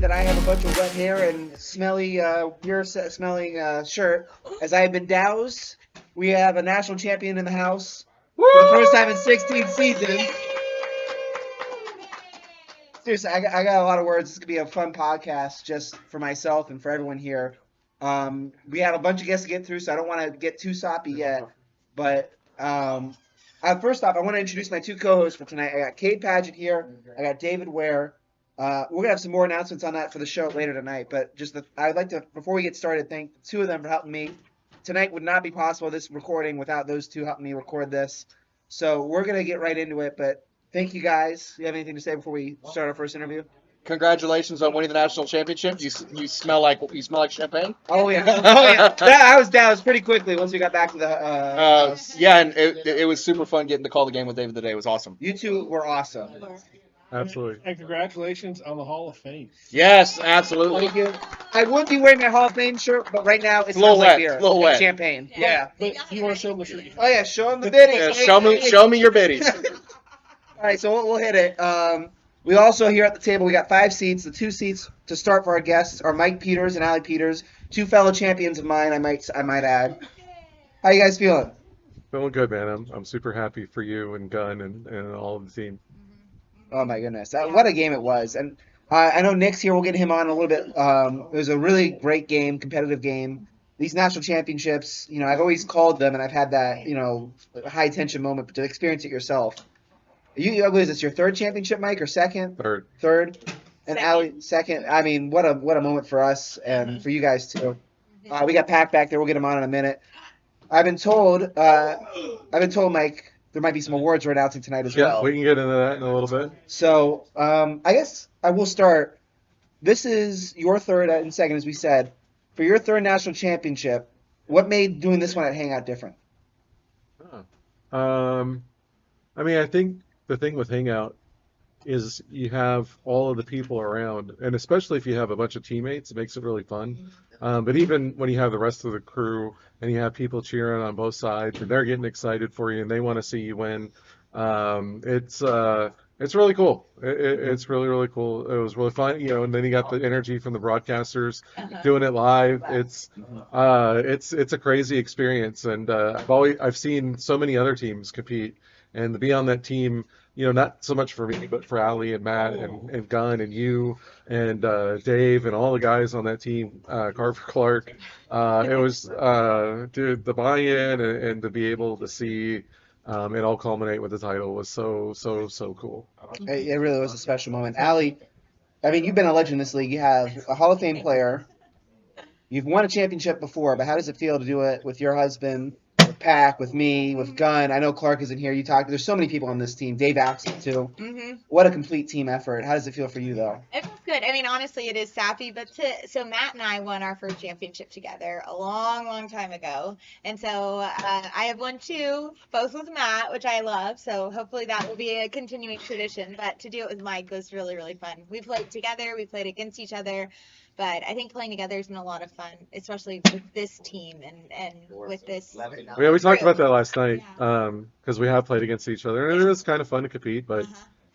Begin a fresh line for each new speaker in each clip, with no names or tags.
that I have a bunch of wet hair and smelly, beer-smelling shirt. As I have been doused, we have a national champion in the house for the first time in 16 seasons. Seriously, I got a lot of words. This is gonna be a fun podcast just for myself and for everyone here. We have a bunch of guests to get through, so I don't want to get too soppy yet. But first off, I want to introduce my two co-hosts for tonight. I got Kade Padgett here. I got David Ware. We're gonna have some more announcements on that for the show later tonight. But I'd like to, before we get started, thank the two of them for helping me. Tonight would not be possible, this recording, without those two helping me record this. So we're gonna get right into it. But thank you guys. Do you have anything to say before we start our first interview?
Congratulations on winning the national championship. You smell like champagne.
Oh yeah, oh yeah. That was down pretty quickly once we got back to the house.
Yeah, and it was super fun getting to call the game with David today. It was awesome.
You two were awesome.
Absolutely. And congratulations on the Hall of Fame.
Yes, absolutely.
Thank you. I would be wearing my Hall of Fame shirt, but right now it
a little
smells
wet.
like beer.
A little wet.
Champagne. Yeah.
But you want to show them the shirt?
Oh yeah, show them the biddies.
Yeah, show me your biddies.
All right, so we'll hit it. We also here at the table, we got 5 seats. The 2 seats to start for our guests are Mike Peters and Allie Peters, 2 fellow champions of mine. I might add. How you guys feeling?
Feeling good, man. I'm super happy for you and Gunn and all of the team.
Oh my goodness, what a game it was! And I know Nick's here. We'll get him on a little bit. It was a really great game, competitive game. These national championships, I've always called them, and I've had that, high tension moment. But to experience it yourself, what is this, your 3rd championship, Mike, or 2nd?
3rd.
3rd, and Allie 2nd. I mean, what a moment for us and for you guys too. We got Pac back there. We'll get him on in a minute. I've been told, Mike, there might be some awards we're announcing tonight as well.
Yeah, we can get into that in a little bit.
So I guess I will start. This is your 3rd and 2nd, as we said. For your 3rd national championship, what made doing this one at Hangout different?
I think the thing with Hangout is you have all of the people around, and especially if you have a bunch of teammates, it makes it really fun. But even when you have the rest of the crew and you have people cheering on both sides and they're getting excited for you and they want to see you win, it's really cool. It's really, really cool. It was really fun, and then you got the energy from the broadcasters doing it live. It's a crazy experience, and I've seen so many other teams compete, and to be on that team, not so much for me, but for Allie and Matt and Gunn and you and Dave and all the guys on that team, Carver Clark. It was, dude, the buy-in and to be able to see it all culminate with the title was so cool.
It really was a special moment. Allie, I mean, you've been a legend in this league. You have a Hall of Fame player. You've won a championship before, but how does it feel to do it with your husband, with Pac, with me, with Gunn? I know Clark isn't here. There's so many people on this team. Dave Axel, too.
Mm-hmm.
What a complete team effort. How does it feel for you, though?
It feels good. I mean, honestly, it is sappy, but so Matt and I won our first championship together a long, long time ago. And so I have won 2, both with Matt, which I love. So hopefully that will be a continuing tradition. But to do it with Mike was really, really fun. We played together. We played against each other. But I think playing together has been a lot of fun, especially with this team and with this.
Yeah, we talked about that last night because we have played against each other, and it is kind of fun to compete. But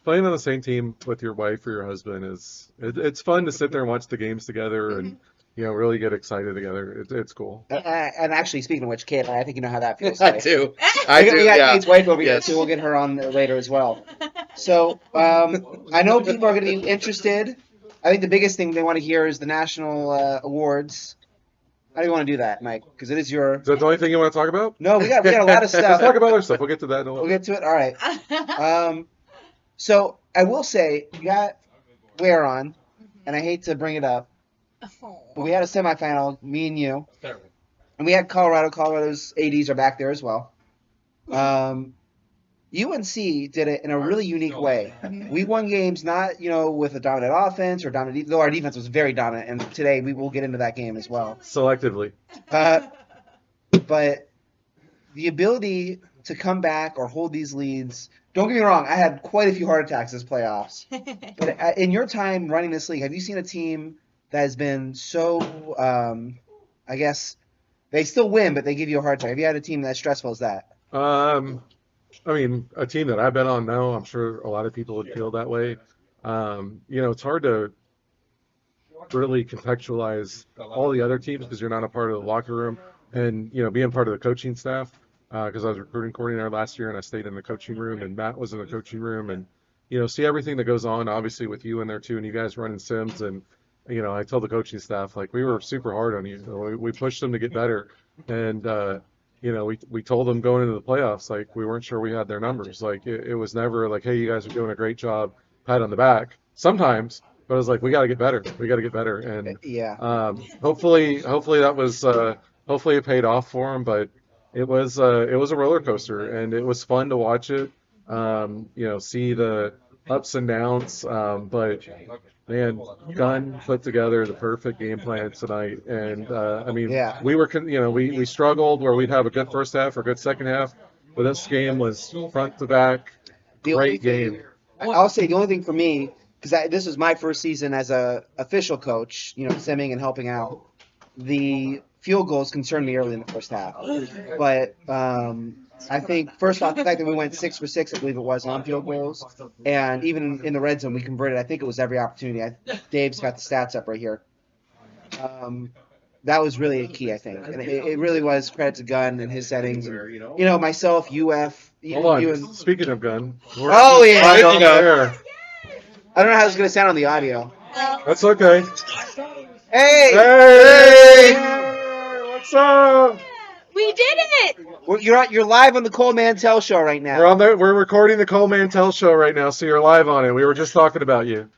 playing on the same team with your wife or your husband it's fun to sit there and watch the games together and really get excited together. It's cool.
And actually, speaking of which, Kate, I think you know how that feels.
I do.
We got Kate's wife over here too. We'll get her on later as well. So I know people are going to be interested. I think the biggest thing they want to hear is the national awards. How do you want to do that, Mike? Because it is your.
Is that the only thing you want to talk about?
No, we got a lot of stuff.
Let's talk about other stuff. We'll get to that in a little.
We'll get to it. All right. So I will say you got Ware on, and I hate to bring it up, but we had a semifinal, me and you, and we had Colorado. Colorado's ADs are back there as well. UNC did it in a really unique way. We won games not, with a dominant offense or dominant, though our defense was very dominant, and today we will get into that game as well.
Selectively.
But the ability to come back or hold these leads, don't get me wrong, I had quite a few heart attacks this playoffs. But in your time running this league, have you seen a team that has been so, I guess, they still win, but they give you a heart attack? Have you had a team that's stressful as that?
I mean, a team that I've been on now, I'm sure a lot of people would feel that way. It's hard to really contextualize all the other teams because you're not a part of the locker room, and being part of the coaching staff. Because I was recruiting coordinator last year and I stayed in the coaching room, and Matt was in the coaching room, and see everything that goes on, obviously with you in there too, and you guys running sims, and I told the coaching staff, like, we were super hard on you. We pushed them to get better, and we told them going into the playoffs, like, we weren't sure we had their numbers. Like, it was never like, hey, you guys are doing a great job, pat on the back. Sometimes, but it was like, we got to get better. We got to get better, and hopefully that was hopefully it paid off for them, but it was a roller coaster, and it was fun to watch it. See the ups and downs, but man, Gunn put together the perfect game plan tonight, and we were, we struggled where we'd have a good first half or a good second half, but this game was front to back, great game.
I'll say the only thing for me, because this was my first season as a official coach, simming and helping out, the field goals concerned me early in the first half, but I think first off the fact that we went 6 for 6, I believe it was, on field goals, and even in the red zone we converted. I think it was every opportunity. Dave's got the stats up right here. That was really a key, I think, and it really was credit to Gunn and his settings. And, myself, UF.
Hold on. Speaking of Gunn,
oh yeah,
I don't know
how it's gonna sound on the audio.
That's okay.
Hey!
What's up?
We did it!
You're live on the Cole Mantell Show right now.
We're recording the Cole Mantell Show right now, so you're live on it. We were just talking about you.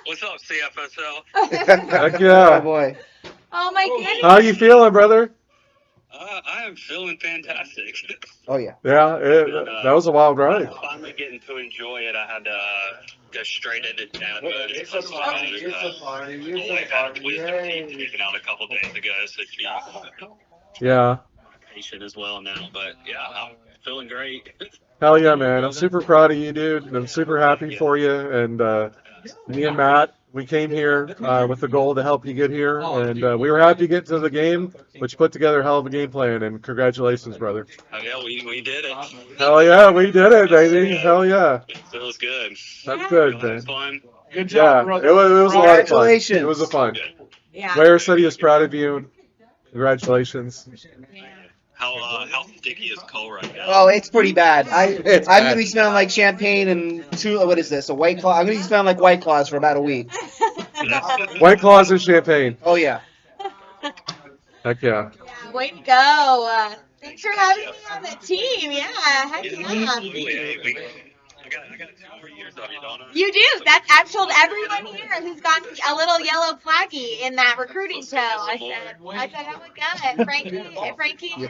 What's up, CFSL?
Heck yeah.
Oh boy.
Oh my goodness.
How you feeling, brother?
I am feeling fantastic.
Oh yeah.
Yeah, that was a wild ride.
I'm finally getting to enjoy it. I had to go straight into town.
It's a party.
My wife had a wisdom teeth taken out a couple days ago, so she's
Yeah.
patient as well now. But yeah, I'm feeling great.
Hell yeah, man. I'm super proud of you, dude. And I'm super happy for you. And me and Matt, we came here with the goal to help you get here. And we were happy to get to the game, but you put together a hell of a game plan. And congratulations, brother.
Oh, yeah, we did it.
Hell yeah, we did it, baby. Hell yeah.
It feels good.
That's good,
It
man.
was fun.
Good job,
Yeah,
brother.
it was a lot of fun.
Congratulations.
It was a fun.
Yeah.
Ware said he was proud of you. Congratulations.
How sticky is Cole right now?
Oh, it's pretty bad. I'm
It's
gonna
bad.
be smelling like champagne and what is this? A White Claw? I'm gonna be smelling like White Claws for about a week.
White Claws and champagne.
Oh yeah.
Heck yeah.
Yeah, way to go. Thanks for having me on the team. Yeah, heck yeah.
Absolutely. Hey, I got 2 more years of you, don't I?
You do. I've told everyone here who's got a little yellow flaggy in that recruiting show. I said, how it good? Frankie. Yeah.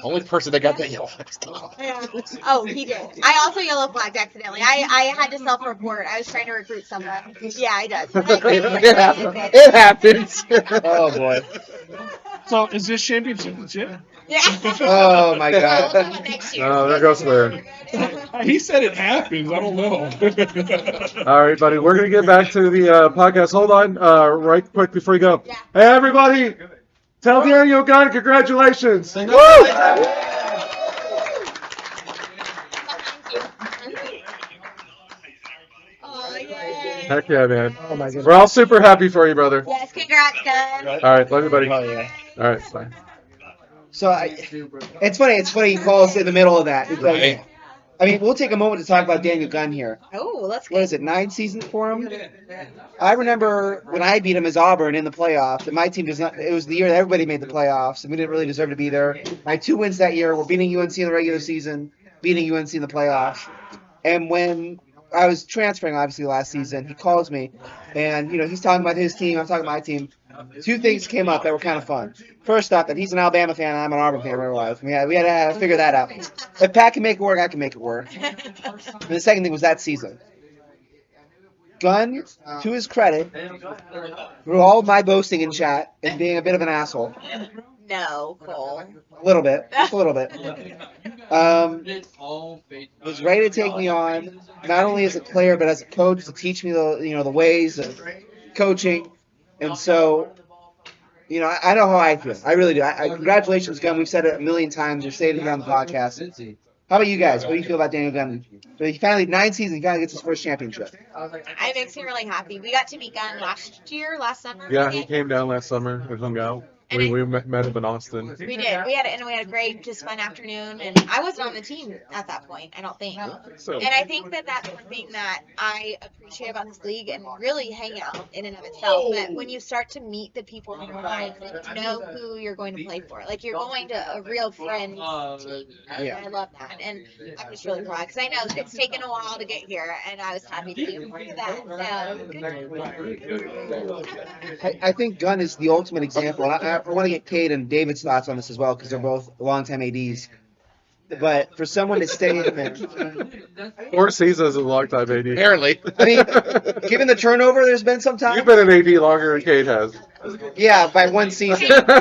Only person that got that yellow flags.
Yeah. Oh, he did. I also yellow flagged accidentally. I had to self-report. I was trying to recruit someone. Yeah, I did.
It happens.
Oh boy.
So is this championship legit?
Yeah.
Oh my God.
Next year.
Oh, there goes Ware.
He said it happens. I don't know.
All right, buddy. We're going to get back to the podcast. Hold on right quick before you go.
Yeah.
Hey, everybody. Tell Daniel Gunn congratulations. Woo!
Oh, yay.
Heck yeah, man.
Oh my goodness.
We're all super happy for you, brother.
Yes, congrats, guys.
All right, love you, buddy.
Oh yeah.
All right, bye.
So it's funny. He calls in the middle of that. Because,
Right.
I mean, we'll take a moment to talk about Daniel Gunn here.
Oh, let's
What
go.
is it? 9 seasons for him. I remember when I beat him as Auburn in the playoffs, and my team does not. It was the year that everybody made the playoffs, and we didn't really deserve to be there. My 2 wins that year were beating UNC in the regular season, beating UNC in the playoffs. And when I was transferring, obviously last season, he calls me, and he's talking about his team. I'm talking about my team. 2 things came up that were kind of fun. First up, that he's an Alabama fan, and I'm an Auburn fan. We had to figure that out. If Pat can make it work, I can make it work. And the second thing was that season. Gunn, to his credit, through all of my boasting in chat and being a bit of an asshole,
No, Cole.
a little bit, just a little bit, was ready to take me on, not only as a player but as a coach, to teach me the ways of coaching. And so, I know how I feel. I really do. Congratulations, Gunn. We've said it a million times. We've said it here on the podcast. How about you guys? What do you feel about Daniel Gunn? So he finally 9 seasons, he finally gets his first championship.
It makes me really happy. We got to meet Gunn last summer. I
Yeah, he
think.
came down last summer and hung out.
And
We met him in Austin.
We did. We had a great, just fun afternoon. And I wasn't on the team at that point, I don't think.
So
And I think that that's one thing that I appreciate about this league and really Hangout in and of itself. But when you start to meet the people in your life and know who you're going to play for, like you're going to a real friend team.
Yeah.
I love that. And I'm just really proud because I know it's taken a while to get here, and I was happy to be a part of that. So,
I think Gunn is the ultimate example. I want to get Kade and David's thoughts on this as well because they're both longtime ADs. But for someone to stay in there,
4 seasons is a long time, AD.
Apparently.
I mean, given the turnover, there's been some time.
You've been an AD longer than Kate has.
Yeah, by 1 season.
long-term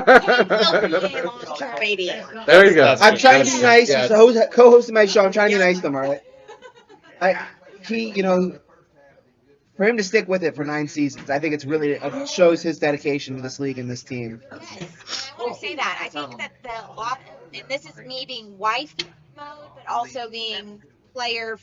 AD.
There you go.
I'm trying to be nice.
Yeah.
Co-hosting my show, I'm trying to be nice to them, all right? For him to stick with it for 9 seasons, I think it shows his dedication to this league and this team.
Yes, I want to say that. I think that and this is me being wife mode, but also being player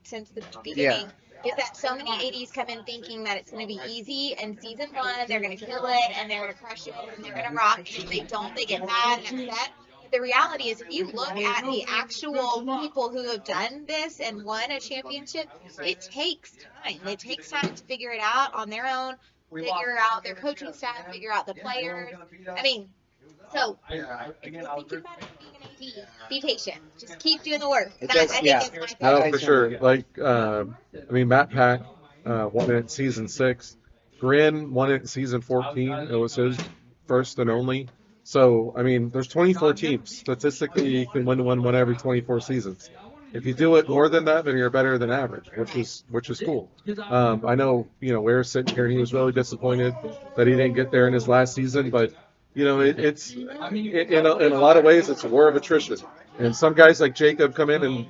since the beginning. Is that so many ADs come in thinking that it's going to be easy, and season 1 they're going to kill it and they're going to crush it and they're going to rock. And if they don't, they get mad and upset. The reality is, if you look at the actual people who have done this and won a championship, it takes time. It takes time to figure it out on their own, figure out their coaching staff, figure out the players. I mean, so if you think about it being an AD, be patient. Just keep doing the work.
It
That,
does-
I think
yeah.
is my thing.
No, for sure. Like, Matt Pack won it in season 6. Grin won it in season 14. It was his first and only. So, I mean, there's 24 teams. Statistically, you can win one every 24 seasons. If you do it more than that, then you're better than average, which is cool. I know, Ware's sitting here and he was really disappointed that he didn't get there in his last season, but it's in a lot of ways it's a war of attrition. And some guys like Jacob come in and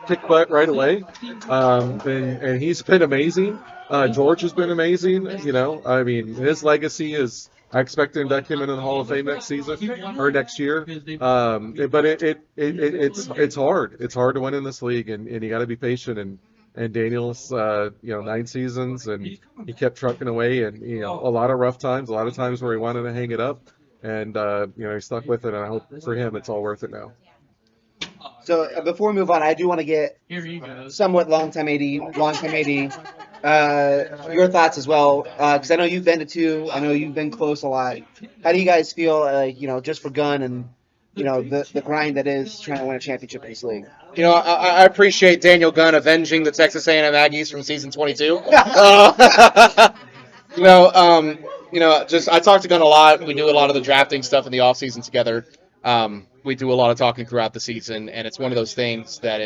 kick butt right away, and he's been amazing. George has been amazing. I mean, his legacy is. I expect to induct him into the Hall of Fame next season or next year. But it's hard. It's hard to win in this league, and you got to be patient. And Daniel's 9 seasons, and he kept trucking away, and a lot of rough times, a lot of times where he wanted to hang it up, and he stuck with it. And I hope for him it's all worth it now.
So before we move on, I do want to get somewhat longtime AD, your thoughts as well, because I know you've been to 2. I know you've been close a lot. How do you guys feel, just for Gunn and the grind that is trying to win a championship in this league?
I appreciate Daniel Gunn avenging the Texas A&M Aggies from season 22. I talk to Gunn a lot. We do a lot of the drafting stuff in the off season together. We do a lot of talking throughout the season, and it's one of those things that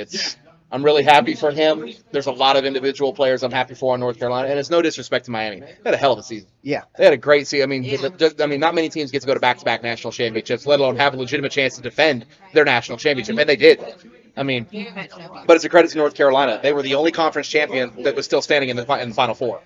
I'm really happy for him. There's a lot of individual players I'm happy for in North Carolina, and it's no disrespect to Miami. They had a hell of a season.
Yeah.
They had a great season. I mean, not many teams get to go to back-to-back national championships, let alone have a legitimate chance to defend their national championship, and they did. I mean, but it's a credit to North Carolina. They were the only conference champion that was still standing in the Final Four.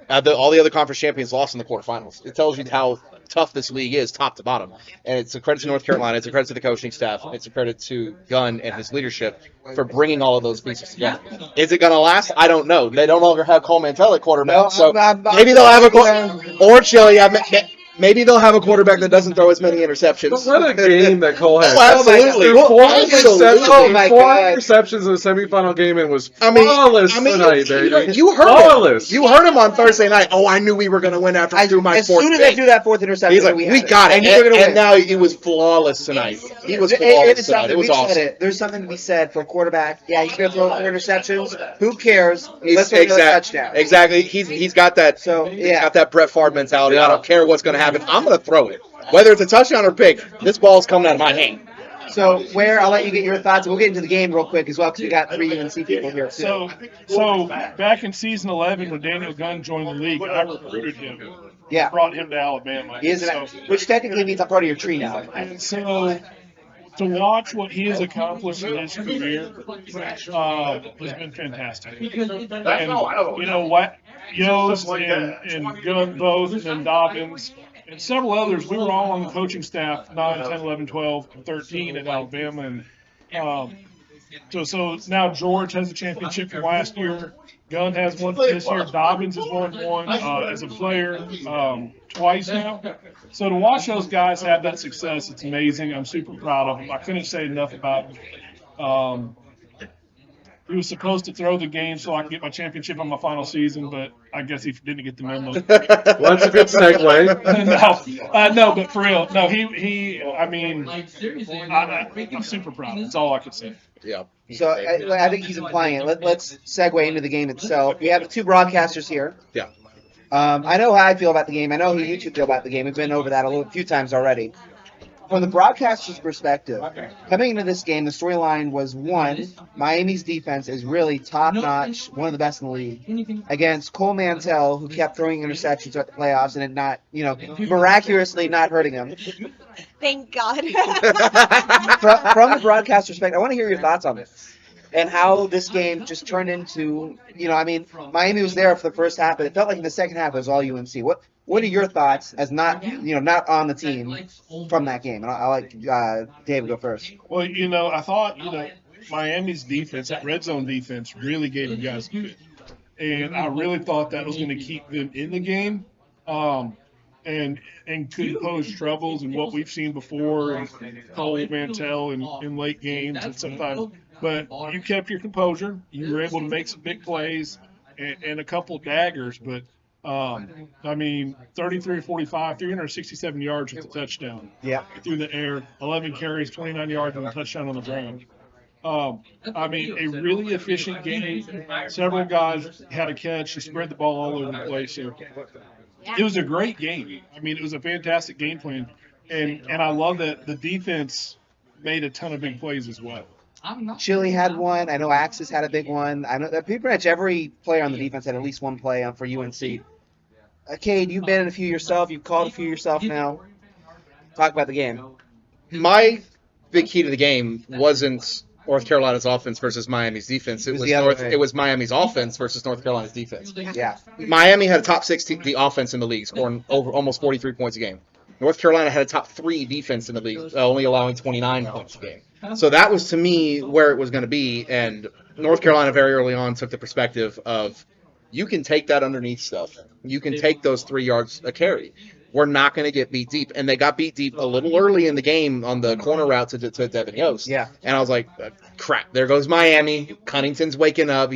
All the other conference champions lost in the quarterfinals. It tells you how tough this league is, top to bottom. And it's a credit to North Carolina. It's a credit to the coaching staff. It's a credit to Gunn and his leadership for bringing all of those pieces together. Is it going to last? I don't know. They no longer have Cole Mantell at quarterback, so maybe they'll have or Chili. Maybe they'll have a quarterback that doesn't throw as many interceptions.
But what a game that Cole had.
Oh, absolutely.
Four
God.
interceptions in the semifinal game and was flawless tonight, baby.
You heard
Flawless.
him. You heard him on Thursday night. Oh, I knew we were going to win after I threw my
as
fourth
soon as
pick.
I threw that 4th interception,
He's like, we got it. And now he was flawless tonight. He was flawless tonight. It was awesome.
There's something to be said for a quarterback. Yeah, he's going to throw 4 interceptions. Who cares? Let's
Exactly.
throw a touchdown.
Exactly. He's got that. He's got that Brett Favre mentality. I don't care what's going to happen. I'm going to throw it. Whether it's a touchdown or pick, this ball's coming out of my hand.
So, Ware, I'll let you get your thoughts. We'll get into the game real quick as well because we got 3 UNC people here too.
So back in season 11 when Daniel Gunn joined the league, I recruited him.
Yeah.
Brought him to Alabama.
He is which technically means I'm part of your tree now.
And so to watch what he has accomplished in his career has been fantastic. And what Yost and Gunn both and Dobbins and several others, we were all on the coaching staff 9, 10, 11, 12, and 13 at Alabama. And So now George has a championship from last year. Gunn has one this year. Dobbins has won one as a player twice now. So to watch those guys have that success, it's amazing. I'm super proud of them. I couldn't say enough about them. He was supposed to throw the game so I could get my championship on my final season, but I guess he didn't get the memo.
Well, that's a good segue.
No, but for real, no, I mean, I'm super proud. That's all I could say.
Yeah.
So I think he's implying it. Let's segue into the game itself. We have the two broadcasters here.
Yeah.
I know how I feel about the game. I know how you two feel about the game. We've been over that a few times already. From the broadcaster's perspective, coming into this game, the storyline was one, Miami's defense is really top-notch, one of the best in the league, against Cole Mantell, who kept throwing interceptions throughout the playoffs and it not, miraculously not hurting him.
Thank God.
From the broadcaster's perspective, I want to hear your thoughts on this and how this game just turned into, Miami was there for the first half, but it felt like in the second half it was all UNC. What are your thoughts as not on the team from that game? And I'll let David go first.
Well, I thought, Miami's defense, that red zone defense, really gave you guys good. And I really thought that was going to keep them in the game and could pose troubles and what we've seen before and Cole Mantell in late games and sometimes. But you kept your composure. You were able to make some big plays and a couple of daggers, but 33-45, 367 yards with a touchdown.
Yeah.
Through the air, 11 carries, 29 yards, and a touchdown on the ground. A really efficient game. Several guys had a catch. He spread the ball all over the place. So it was a great game. It was a fantastic game plan. And I love that the defense made a ton of big plays as well.
Chile had one. I know Axis had a big one. I know that pretty much every player on the defense had at least one play for UNC. Kade, you've been in a few yourself. You've called a few yourself now. Talk about the game.
My big key to the game wasn't North Carolina's offense versus Miami's defense. It was Miami's offense versus North Carolina's defense.
Yeah.
Miami had a top 6 the offense in the league, scoring over almost 43 points a game. North Carolina had a top 3 defense in the league, only allowing 29 points a game. So that was, to me, where it was going to be. And North Carolina very early on took the perspective of, you can take that underneath stuff. You can take those 3 yards a carry. We're not going to get beat deep. And they got beat deep a little early in the game on the corner route to Devin Yost.
Yeah.
And I was like, crap, there goes Miami. Cunnington's waking up.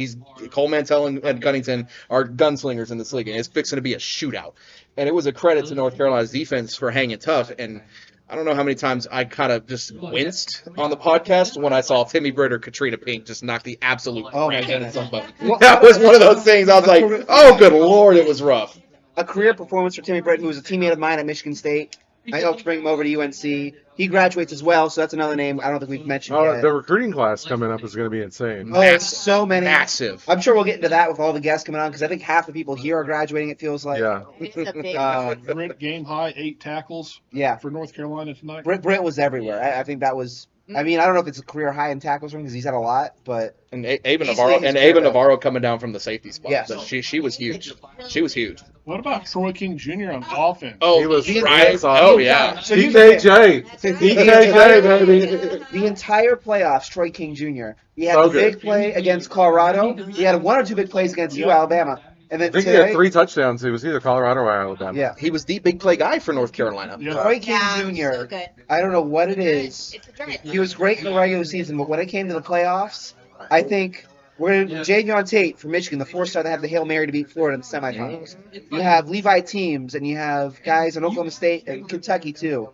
Cole Mantell and Cunnington are gunslingers in this league. And it's fixing to be a shootout. And it was a credit to North Carolina's defense for hanging tough. And I don't know how many times I kind of just winced on the podcast when I saw Timmy Britt or Katrina Pink just knock the absolute crap out of somebody. That was one of those things. I was like, oh, good Lord, it was rough.
A career performance for Timmy Britt, who was a teammate of mine at Michigan State. I helped bring him over to UNC. He graduates as well, so that's another name I don't think we've mentioned yet.
The recruiting class coming up is going to be insane.
Oh, it's so many.
Massive.
I'm sure we'll get into that with all the guests coming on, because I think half the people here are graduating, it feels like.
Yeah.
It's a big
Britt game high 8 tackles
Yeah.
for North Carolina tonight.
Britt was everywhere. I think that was... I don't know if it's a career high in tackles for him, because he's had a lot, but...
And Ava
He's
Navarro coming down from the safety spot.
Yes.
So she was huge. She was huge.
What about Troy King Jr. on offense?
Oh,
He was
right. Oh, yeah.
So here's the thing.
DKJ, baby.
The entire playoffs, Troy King Jr. He had
So
a big
good.
play against Colorado. He had 1 or 2 big plays against Alabama. And then
I think he
today,
had 3 touchdowns. It was either Colorado or Alabama.
yeah,
He was the big play guy for North Carolina.
Yeah.
Troy King
Yeah, so
Jr.
good.
I don't know what it is.
It's a dread.
He was great in the regular season, but when it came to the playoffs, I think we're going to Jadon Tate from Michigan, the 4-star that had the Hail Mary to beat Florida in the semifinals. You have Levi Teams, and you have guys in Oklahoma State and Kentucky, too.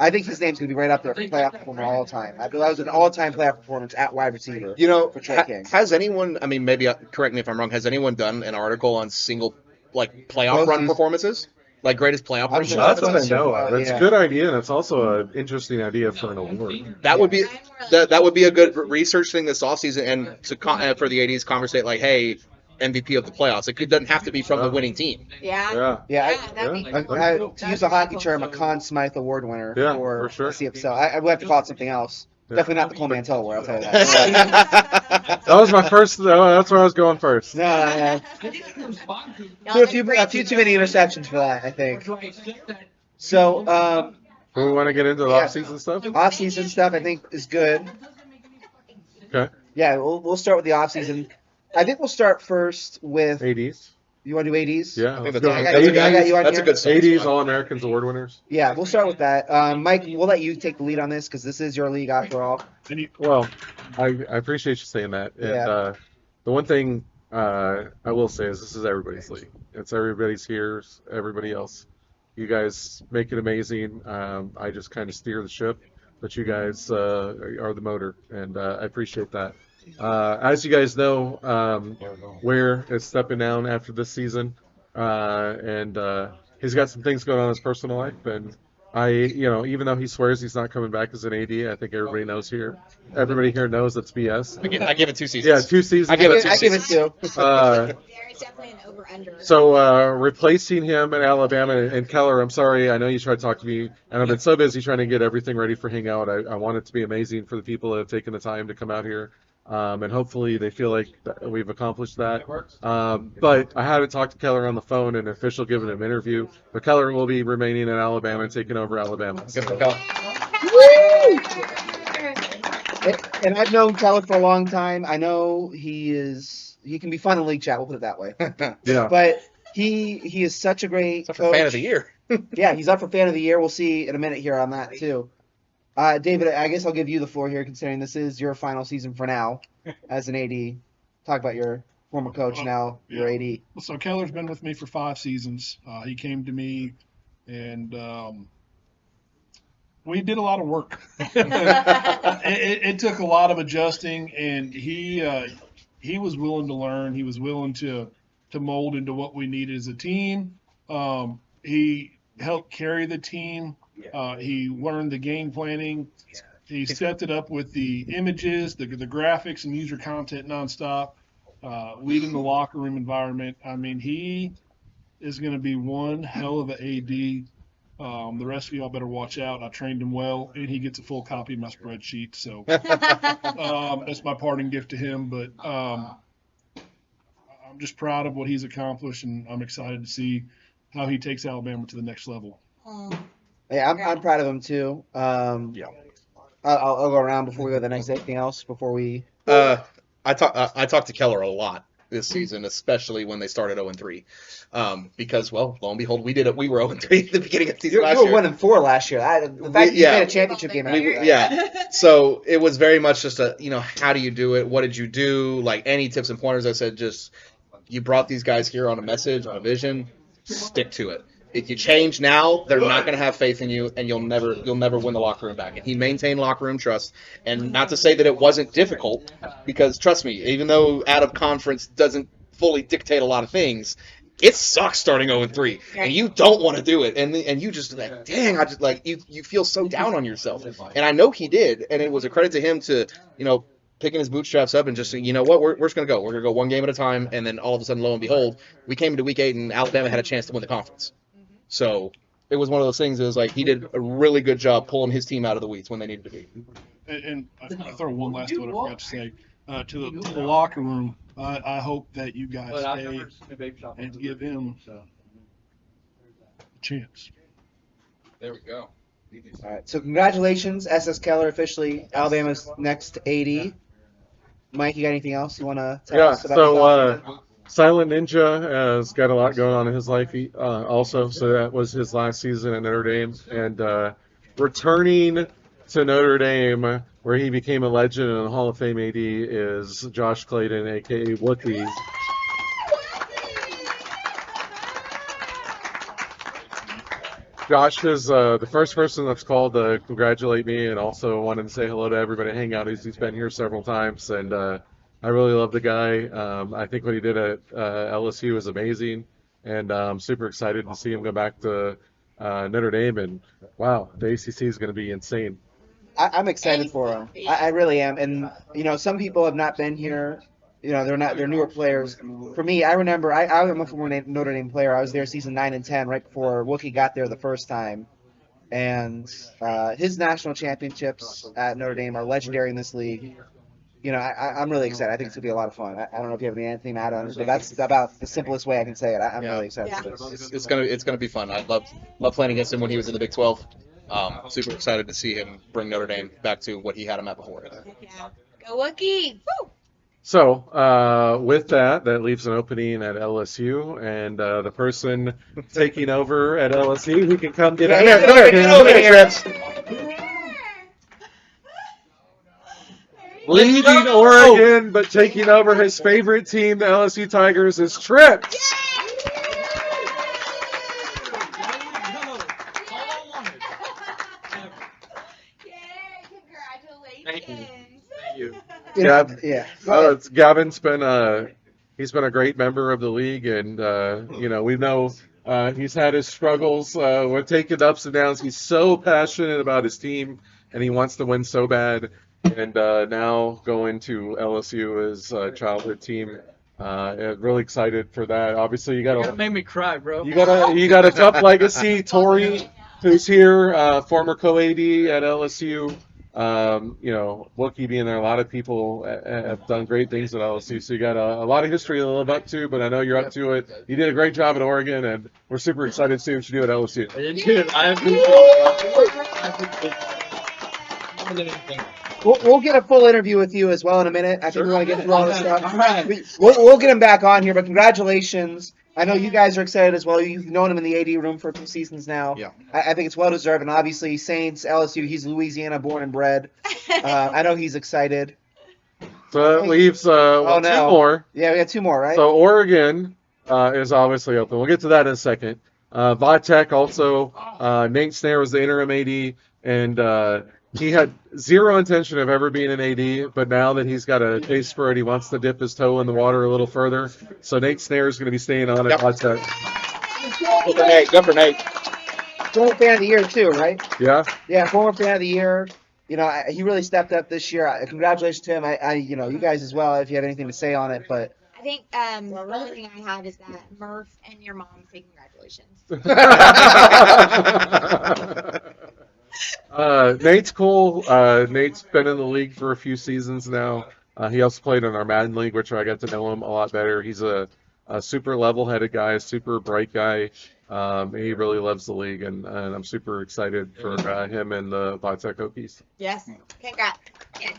I think his name's going to be right up there for playoff performer all time. That was an all-time playoff performance at wide receiver. For Troy King.
Has anyone, maybe correct me if I'm wrong, has anyone done an article on single, playoff run performances? Like greatest playoff run
sure
That's
performances?
what I know of. It's
Yeah.
a good idea, and it's also an interesting idea for an award.
That would be that would be a good research thing this offseason, and for the ADs conversate like, hey, MVP of the playoffs. It doesn't have to be from the winning team.
Yeah.
Yeah.
That'd be
To use a hockey term, a Conn Smythe Award winner
Yeah,
for
for sure.
CFL. I would have to call it something else.
Yeah.
Definitely not the Cole Mantell Award, I'll tell you that.
That was my first. That's where I was going first.
No.
Y'all
A few too many interceptions for that, I think. So,
Do we want to get into the
Yeah.
off-season stuff?
off-season stuff I think is good.
Okay.
Yeah, we'll start with the off season. I think we'll start first with.
ADs.
You want to do ADs?
Yeah.
I think
let's
that's,
go.
a,
got
that's,
you-
a good,
I got you on
that's a
here.
good starting
80s
spot.
All Americans award winners.
Yeah, we'll start with that. Mike, we'll let you take the lead on this because this is your league after all.
Well, I appreciate you saying that. And
Yeah.
the one thing I will say is this is everybody's league. It's everybody's here, everybody else. You guys make it amazing. I just kind of steer the ship, but you guys are the motor, and I appreciate that. As you guys know, Ware is stepping down after this season, and he's got some things going on in his personal life, and even though he swears he's not coming back as an AD, I think everybody knows here. Everybody here knows that's BS.
I give it 2 seasons.
Yeah, 2 seasons.
I give it 2
I give it
seasons.
two.
Uh,
There's definitely an over-under.
so replacing him in Alabama and Keller, I'm sorry, I know you tried to talk to me, and I've been so busy trying to get everything ready for Hangout. I want it to be amazing for the people that have taken the time to come out here. And hopefully they feel like we've accomplished that. But I haven't talked to Keller on the phone and official given him an interview. But Keller will be remaining in Alabama and taking over Alabama.
Good for Cal.
And I've known Keller for a long time. I know he can be fun in league chat. We'll put it that way.
Yeah.
But he is such a great
Except for
coach.
fan of the year.
Yeah, he's up for fan of the year. We'll see in a minute here on that too. David, I guess I'll give you the floor here, considering this is your final season for now as an AD. Talk about your former coach, now your AD.
So Keller's been with me for 5 seasons. He came to me, and we did a lot of work. It took a lot of adjusting, and he was willing to learn. He was willing to mold into what we needed as a team. He helped carry the team. He learned the game planning. He stepped it up with the images, the graphics, and user content nonstop, leading the locker room environment. I mean, he is going to be one hell of an AD. The rest of y'all better watch out. I trained him well, and he gets a full copy of my spreadsheet. So that's my parting gift to him. But I'm just proud of what he's accomplished, and I'm excited to see how he takes Alabama to the next level.
Yeah, I'm proud of him too. I'll go around before we go to the next. Anything else before we?
I talked to Keller a lot this season, especially when they started 0-3, because lo and behold, we were 0-3 at the beginning of the season
You
last
were
year.
1-4 last year. The fact you made a championship game.
So it was very much just how do you do it? What did you do? Like any tips and pointers? I said just you brought these guys here on a message, on a vision. Stick to it. If you change now, they're not going to have faith in you, and you'll never win the locker room back. And he maintained locker room trust. And not to say that it wasn't difficult, because trust me, even though out of conference doesn't fully dictate a lot of things, it sucks starting 0-3, and you don't want to do it. And you just like, dang, you feel so down on yourself. And I know he did, and it was a credit to him to picking his bootstraps up and just saying, you know what, we're just going to go. We're going to go one game at a time, and then all of a sudden, lo and behold, we came into week 8, and Alabama had a chance to win the conference. So it was one of those things. It was like he did a really good job pulling his team out of the weeds when they needed to be.
And I throw one last one I forgot to say. To the locker room, I hope that you guys stay and give him a chance.
There we go.
All right. So congratulations, SS Keller, officially Alabama's next AD. Mike, you got anything else you want to tell us about?
So Silent Ninja has got a lot going on in his life also. So that was his last season at Notre Dame. And returning to Notre Dame, where he became a legend and a Hall of Fame AD, is Josh Clayton, a.k.a. Wookie. Josh is the first person that's called to congratulate me, and also wanted to say hello to everybody at Hangout. He's been here several times, and I really love the guy. I think what he did at LSU was amazing, and I'm super excited to see him go back to Notre Dame. And wow, the ACC is going to be insane.
I'm excited for him. I really am. And some people have not been here. They're newer players. For me, I remember I'm a former Notre Dame player. I was there season 9 and 10 right before Wookie got there the first time. And his national championships at Notre Dame are legendary in this league. I'm really excited. I think it's going to be a lot of fun. I don't know if you have anything to add on it, but that's about the simplest way I can say it. I'm really excited for this.
It's gonna be fun. I love playing against him when he was in the Big 12. Super excited to see him bring Notre Dame back to what he had him at before.
Yeah. Go Wookie. Woo!
So, with that leaves an opening at LSU, and the person taking over at LSU who can come get
Yeah, get over here.
Leaving Oregon, but taking over his favorite team, the LSU Tigers, is Trips.
Congratulations.
Yeah.
Gavin's been he's been a great member of the league, and we know he's had his struggles with taking ups and downs. He's so passionate about his team, and he wants to win so bad. And now going to LSU, his childhood team, really excited for that. Obviously, you got to
made me cry, bro.
you got a tough legacy. Tori, who's here, former co-AD at LSU. Wookie being there, a lot of people have done great things at LSU, so you got a lot of history to live up to, but I know you're up to it. You did a great job at Oregon, and we're super excited to see what you do at LSU.
I appreciate it.
We'll get a full interview with you as well in a minute. I think we want to get through all this stuff.
All right.
We'll get him back on here, but congratulations. I know you guys are excited as well. You've known him in the AD room for a few seasons now.
Yeah.
I think it's well deserved, and obviously Saints, LSU, he's Louisiana born and bred. I know he's excited.
So that leaves two more.
Yeah, we got two more, right?
So Oregon is obviously open. We'll get to that in a second. Vitek also, Nate Snare was the interim AD, and he had zero intention of ever being an AD, but now that he's got a taste for it, he wants to dip his toe in the water a little further. So Nate Snare is going to be staying on at Vitek.
Good for Nate.
Former fan of the year too, right?
Yeah.
Yeah, former fan of the year. He really stepped up this year. Congratulations to him. You guys as well, if you have anything to say on it, but.
I think the only thing I have is that Murph and your mom say congratulations.
Nate's cool. Nate's been in the league for a few seasons now. He also played in our Madden League, which I got to know him a lot better. He's a super level-headed guy, a super bright guy. He really loves the league, and I'm super excited for him and the Vitek Hokies.
Yes. Congrats. Yes.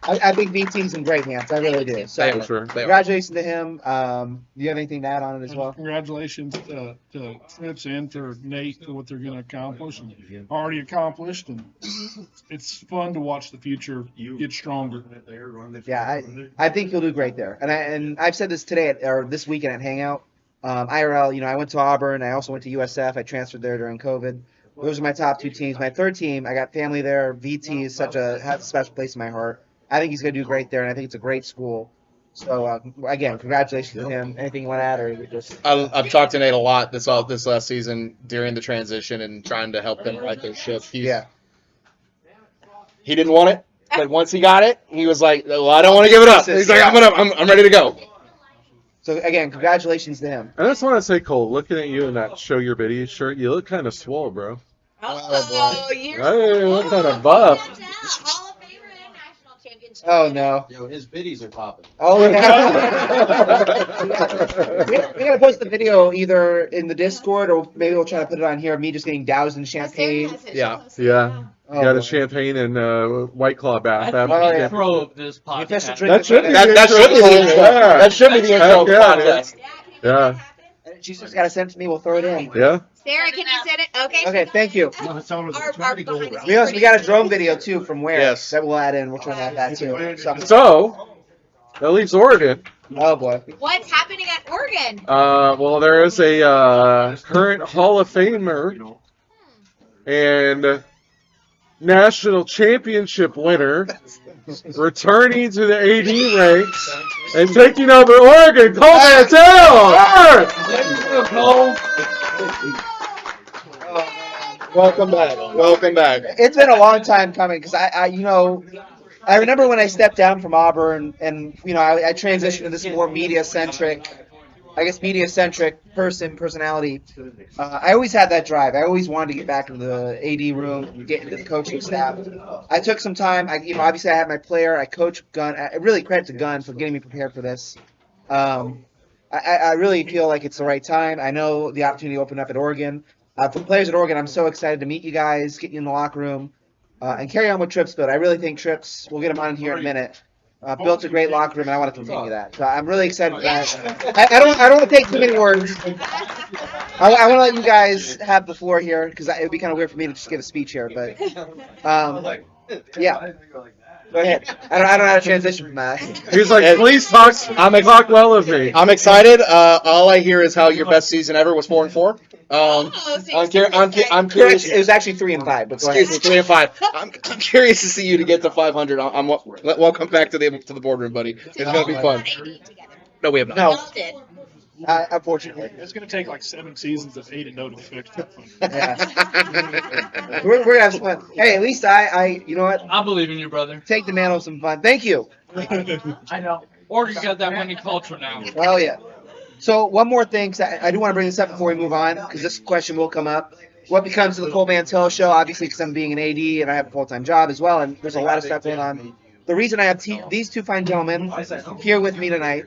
I think VT's in great hands. I really do. So,
For sure.
congratulations to him. Do you have anything to add on it as well?
Congratulations to Trips and to Nate for what they're going to accomplish and already accomplished. And it's fun to watch the future get stronger.
Yeah, I think you'll do great there. And I've said this today or this weekend at Hangout. IRL, I went to Auburn. I also went to USF. I transferred there during COVID. Those are my top two teams. My third team, I got family there. VT has a special place in my heart. I think he's going to do great there, and I think it's a great school. So, again, congratulations to him. Anything you want to add, or you just?
I've talked to Nate a lot this last season during the transition and trying to help them right their ship. He didn't want it, but once he got it, he was like, "Well, I don't want to give it up." He's like, "I'm ready to go."
So again, congratulations to him.
I just want to say, Cole, looking at you in that Show Your Biddy shirt, you look kind of swole, bro.
Oh, you're
Hey, you look kind of buff.
Hall of Famer and national championship.
Oh no.
Yo, his biddies are popping.
Oh yeah. we gotta post the video either in the Discord or maybe we'll try to put it on here of me just getting doused in champagne.
Yeah.
Yeah.
Oh,
You got
boy.
a champagne and White Claw bath.
That's
Oh,
the
yeah.
intro of this
The official
podcast.
drink
That should be
That should be the intro.
Yeah.
That should be the intro of the
Yeah,
podcast.
Yeah.
She's just gotta send it to me. We'll throw it in.
Yeah.
Sarah, can you send it? Okay.
Okay, thank you.
Our behind the
We
scenes
got a
producer.
drone video too from Ware
Yes.
that we'll add in. We'll try to have that too.
So, that leaves Oregon.
Oh boy.
What's happening at Oregon?
Well, there is a current Hall of Famer and national championship winner returning to the AD ranks and taking over Oregon, Cole Mantell.
Welcome back.
Welcome back.
It's been a long time coming because I remember when I stepped down from Auburn and I transitioned to this more media-centric personality. I always had that drive. I always wanted to get back into the AD room, get into the coaching staff. I took some time. Obviously I had my player. I coached Gunn. I really credit to Gunn for getting me prepared for this. I really feel like it's the right time. I know the opportunity opened up at Oregon. For players at Oregon, I'm so excited to meet you guys, get you in the locker room, and carry on with Trips. But I really think Trips, we'll get him on here in a minute. built a great locker room, and I want to continue that. So I'm really excited for that. I don't want to take too many words. I want to let you guys have the floor here because it would be kind of weird for me to just give a speech here. But yeah, go ahead. I don't know how to transition from that.
He's like, please talk well of me.
I'm excited. All I hear is how your best season ever was 4-4. I'm curious.
It was actually 3 and 5. But go ahead.
Excuse me, 3 and 5. I'm curious to see you to get to 500. Welcome back to the boardroom, buddy. It's gonna be fun. No, we have not.
No, unfortunately.
It's going to take like 7 seasons of 8-0 to fix it.
Yeah. We're gonna have some fun. Hey, at least I you know what?
I believe in you, brother.
Take the mantle of some fun. Thank you.
I know. Oregon got that winning culture now.
Oh yeah. So one more thing, 'cause I do want to bring this up before we move on, because this question will come up. What becomes of the Cole Mantell Show? Obviously, because I'm being an AD and I have a full-time job as well, and there's a lot of stuff going on. The reason I have these two fine gentlemen here with me tonight,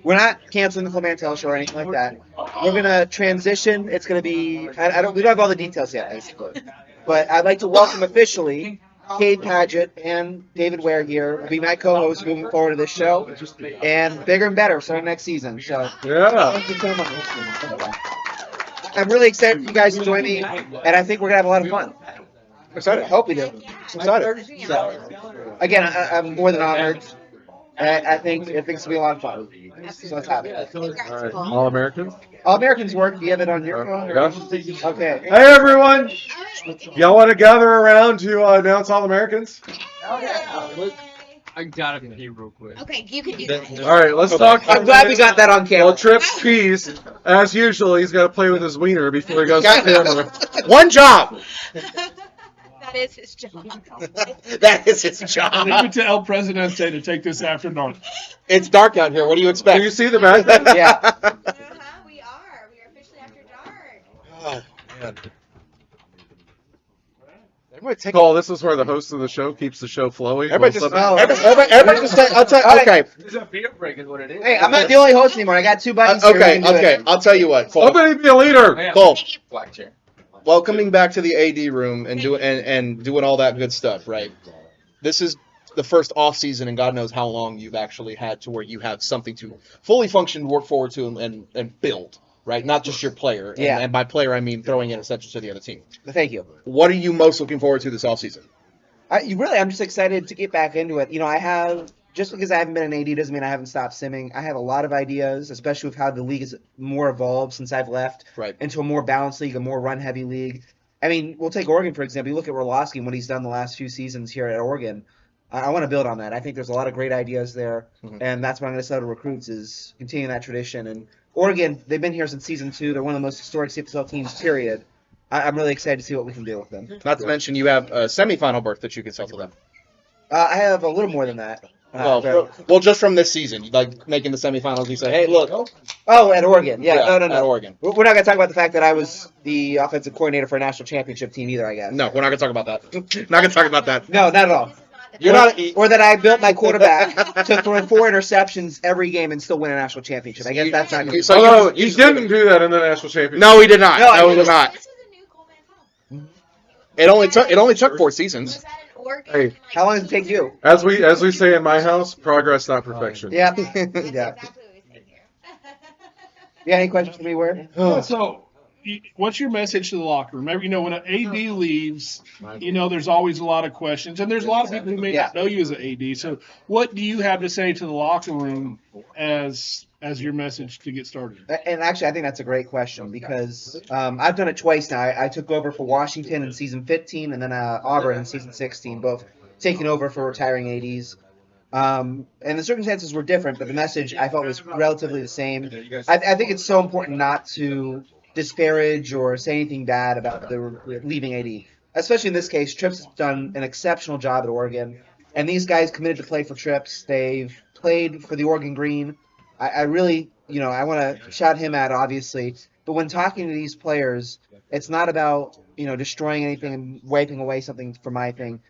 we're not canceling the Cole Mantell Show or anything like that. We're gonna transition. It's gonna be we don't have all the details yet, basically. But I'd like to welcome officially Kade, Padgett, and David Ware here will be my co-hosts moving forward to this show, and bigger and better starting next season. So
Yeah.
thank you so much. I'm really excited for you guys to join me, and I think we're gonna have a lot of fun. I'm excited. I hope we do. I'm excited. So, again, I'm more than honored. And I think it's gonna be a lot of fun. So let's have it.
All right. All Americans?
All Americans work. Do you have it on your phone?
Yeah.
Okay.
Hey, everyone. Y'all want to gather around to announce All Americans?
I gotta pee real quick.
Okay, you can do that.
All right, let's talk.
I'm glad we got that on camera.
Well, Trips pees. As usual, he's got to play with his wiener before he goes to camera.
One job.
That is his job.
That is his job.
Leave it to El Presidente to take this after dark.
It's dark out here. What do you expect?
Do you see the back?
Yeah.
We are. We are officially after dark.
Oh, man. Everybody take
Cole, this is where the host of the show keeps the show flowing.
Everybody just,
Oh.
everybody just say, I'll tell you, okay,
It's a beer break is what it is.
Hey, I'm not the only host anymore. I got two buddies here.
okay,
who can do
okay.
it.
I'll tell you what, Cole.
Somebody be a leader.
Cole,
Black chair.
welcoming back to the AD room and doing all that good stuff, right? This is the first off season, and God knows how long you've actually had to where you have something to fully function, work forward to, and build, right? Not just your player.
Yeah.
And by player, I mean throwing in essentials to the other team.
Thank you.
What are you most looking forward to this off season?
I'm just excited to get back into it. You know, just because I haven't been an AD doesn't mean I haven't stopped simming. I have a lot of ideas, especially with how the league has more evolved since I've left
Right.
into a more balanced league, a more run-heavy league. I mean, we'll take Oregon, for example. You look at Orlowski and what he's done the last few seasons here at Oregon. I want to build on that. I think there's a lot of great ideas there, and that's what I'm going to say to recruits is continue that tradition. And Oregon, they've been here since season 2. They're one of the most historic CFL teams, period. I'm really excited to see what we can do with them.
Not to mention you have a semifinal berth that you can sell to them.
I have a little more than that.
Well, just from this season, like making the semifinals, you say, "Hey, look."
Oh, at Oregon. Yeah, no.
At Oregon.
We're not going to talk about the fact that I was the offensive coordinator for a national championship team either, I guess.
No, we're not gonna talk about that. Not gonna talk about that.
No, not at all.
You're not.
Or that I built my quarterback to throw 4 interceptions every game and still win a national championship. I guess that's not good.
Although you didn't do that in the national championship.
No, we did not.
No, I
No, we did
didn't.
not.
This is a new Cole Mantell.
It only took 4 seasons.
Was that an Oregon?
Hey.
How long does it take you?
As we say in my house, progress, not perfection.
Yeah.
That's
Yeah.
exactly what we say here.
You got any questions for me, Ware?
So, what's your message to the locker room? You know, when an AD leaves, you know, there's always a lot of questions, and there's a lot of people who may not know you as an AD. So, what do you have to say to the locker room as your message to get started?
And actually, I think that's a great question because I've done it twice now. I took over for Washington in season 15 and then Auburn in season 16, both taking over for retiring ADs. And the circumstances were different, but the message I felt was relatively the same. I think it's so important not to disparage or say anything bad about the leaving AD. Especially in this case, Trips has done an exceptional job at Oregon. And these guys committed to play for Trips. They've played for the Oregon Green. I really, I want to shout him out, obviously. But when talking to these players, it's not about, destroying anything and wiping away something for my thing.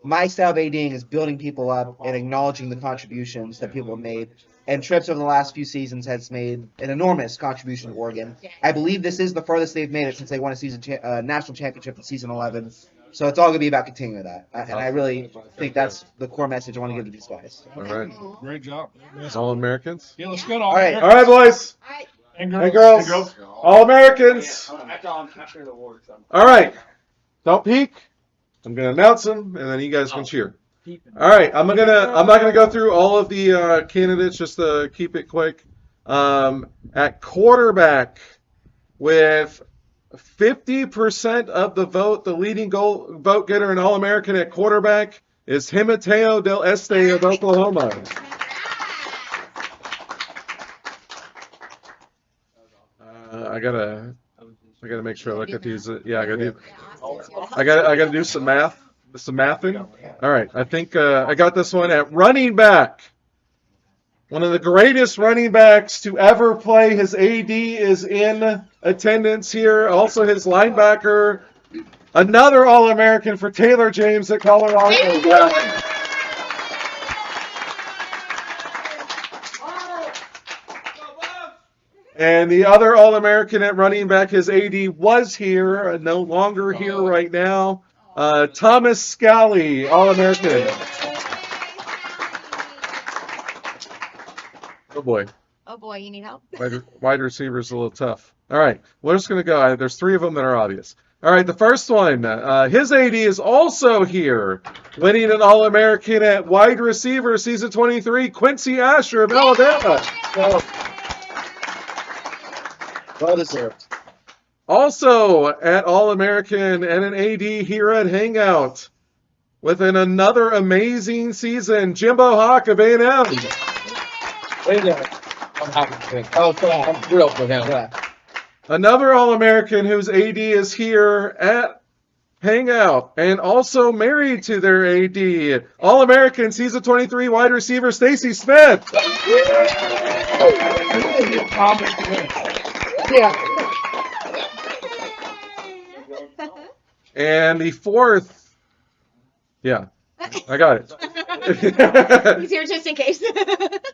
My style of ADing is building people up and acknowledging the contributions that people have made. And Trips over the last few seasons has made an enormous contribution to Oregon. I believe this is the farthest they've made it since they won a national championship in season 11. So it's all going to be about continuing that. And I really think that's the core message I want to give to these guys.
All right.
Great job.
All Americans.
Yeah, let's go to
All right.
All right, boys
And
and
girls.
girls. All Americans. All right. Don't peek. I'm gonna announce them, and then you guys can cheer. All right. I'm not gonna go through all of the candidates. Just to keep it quick. At quarterback, with 50% of the vote, the leading vote getter and All-American at quarterback is Himateo Del Este of Oklahoma. I gotta make sure I look at these. Yeah, I gotta do some math. Some mathing. All right, I think I got this one at running back. One of the greatest running backs to ever play. His AD is in attendance here. Also his linebacker. Another All-American for Taylor James at Colorado. And the other All-American at running back, his AD was here, no longer here right now. Thomas Scally, All-American. Oh boy.
Oh boy, you need help?
Wide receiver's a little tough. All right, we're just going to go. There's three of them that are obvious. All right, the first one, his AD is also here, winning an All-American at wide receiver, season 23, Quincy Asher of Alabama.
Well deserved.
Also at All-American and an AD here at Hangout, with another amazing season, Jimbo Hawk of A&M.
I'm thrilled with him.
Yeah.
Another All-American whose AD is here at Hangout and also married to their AD. All-American season 23 wide receiver Stacy Smith. And the fourth, yeah, I got it.
He's here just in case.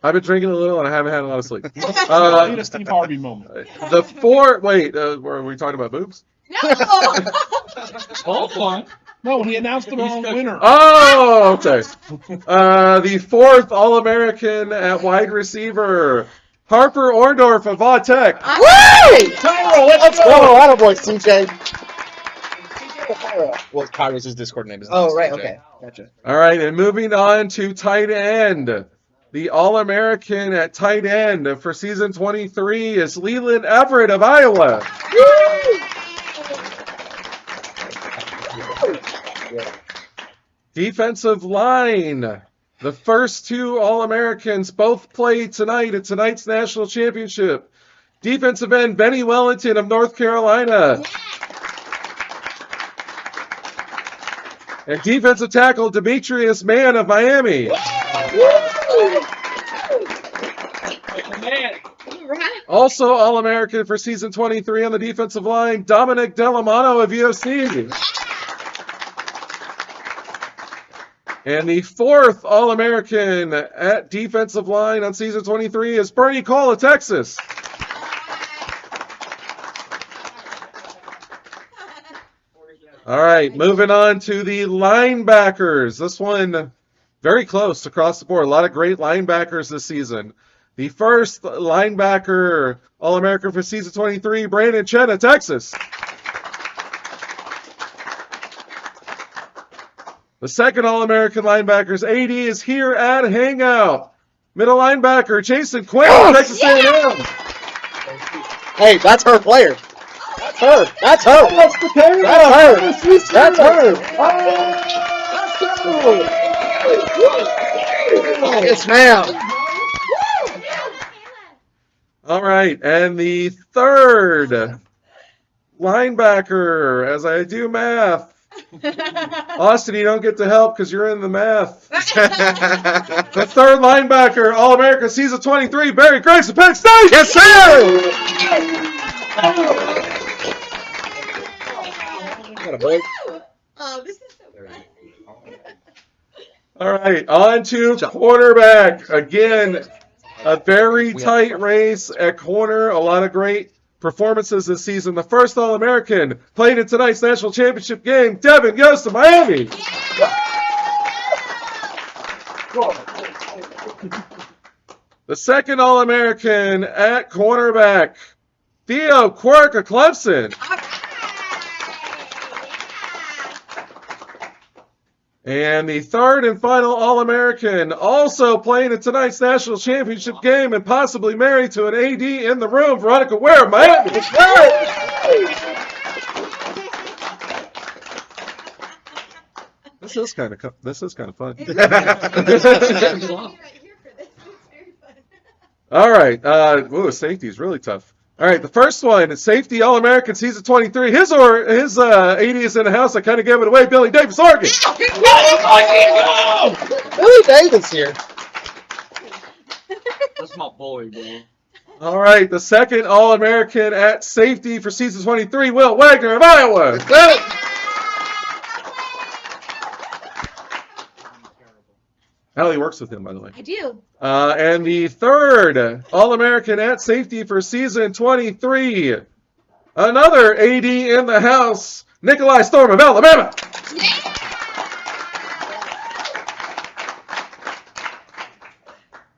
I've been drinking a little and I haven't had a lot of sleep.
Need a Steve Harvey moment.
The fourth, wait, were we talking about boobs?
No!
Oh, fun. No, when he announced the wrong winner.
Oh, okay. The fourth All-American at wide receiver, Harper Orndorff of Va Tech.
Woo! Let's go! Attaboy, CJ. Well, Kyrie's Discord name is.
Oh, right.
CJ.
Okay. Gotcha.
All right, and moving on to tight end. The All-American at tight end for season 23 is Leland Everett of Iowa. Defensive line. The first two All-Americans both played tonight at tonight's national championship. Defensive end Benny Wellington of North Carolina. And defensive tackle Demetrius Mann of Miami. Also All-American for season 23 on the defensive line, Dominic Delamano of UFC. And the fourth All-American at defensive line on season 23 is Bernie Cole of Texas. All right, moving on to the linebackers. This one very close across the board. A lot of great linebackers this season. The first linebacker All-American for season 23, Brandon Chen of Texas. The second All-American linebackers AD is here at Hangout. Middle linebacker Jason Quinn of Texas A&M.
Hey, that's her player. That's her. That's her. That's the player. That's her. That's her. Yes, ma'am.
All right, and the third linebacker, as I do math. Austin, you don't get to help because you're in the math. The third linebacker, All-American season 23, Barry Grace of Penn State.
Yes, sir.
Oh, this is so fun.
All right, on to quarterback. Again, a very tight race at corner. A lot of great performances this season. The first All-American played in tonight's national championship game, Devin Yost of Miami. The second All-American at cornerback, Theo Quirk of Clemson. And the third and final All-American, also playing in tonight's national championship game and possibly married to an AD in the room, Veronica Ware of Miami. This is kind of fun. All right. Safety is really tough. All right, the first one, safety All-American season 23. His AD is in the house. I kind of gave it away. Billy Davis, Oregon.
Billy Davis here.
That's my boy, bro.
All right, the second All-American at safety for season 23, Will Wagner of Iowa. Allie works with him, by the way.
I do.
And the third All-American at safety for season 23, another AD in the house, Nikolai Storm of Alabama.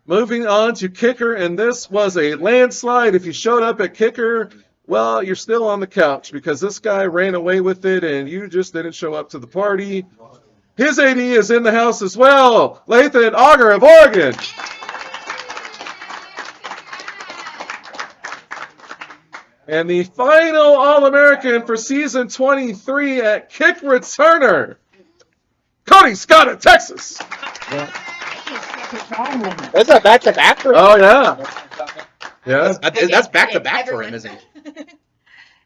Moving on to kicker, and this was a landslide. If you showed up at kicker, well, you're still on the couch because this guy ran away with it and you just didn't show up to the party. His AD is in the house as well, Lathan Auger of Oregon. And the final All-American for season 23 at kick returner, Cody Scott of Texas.
Is that back-to-back for him?
Oh, yeah. Yeah.
That's back-to-back for him, isn't it?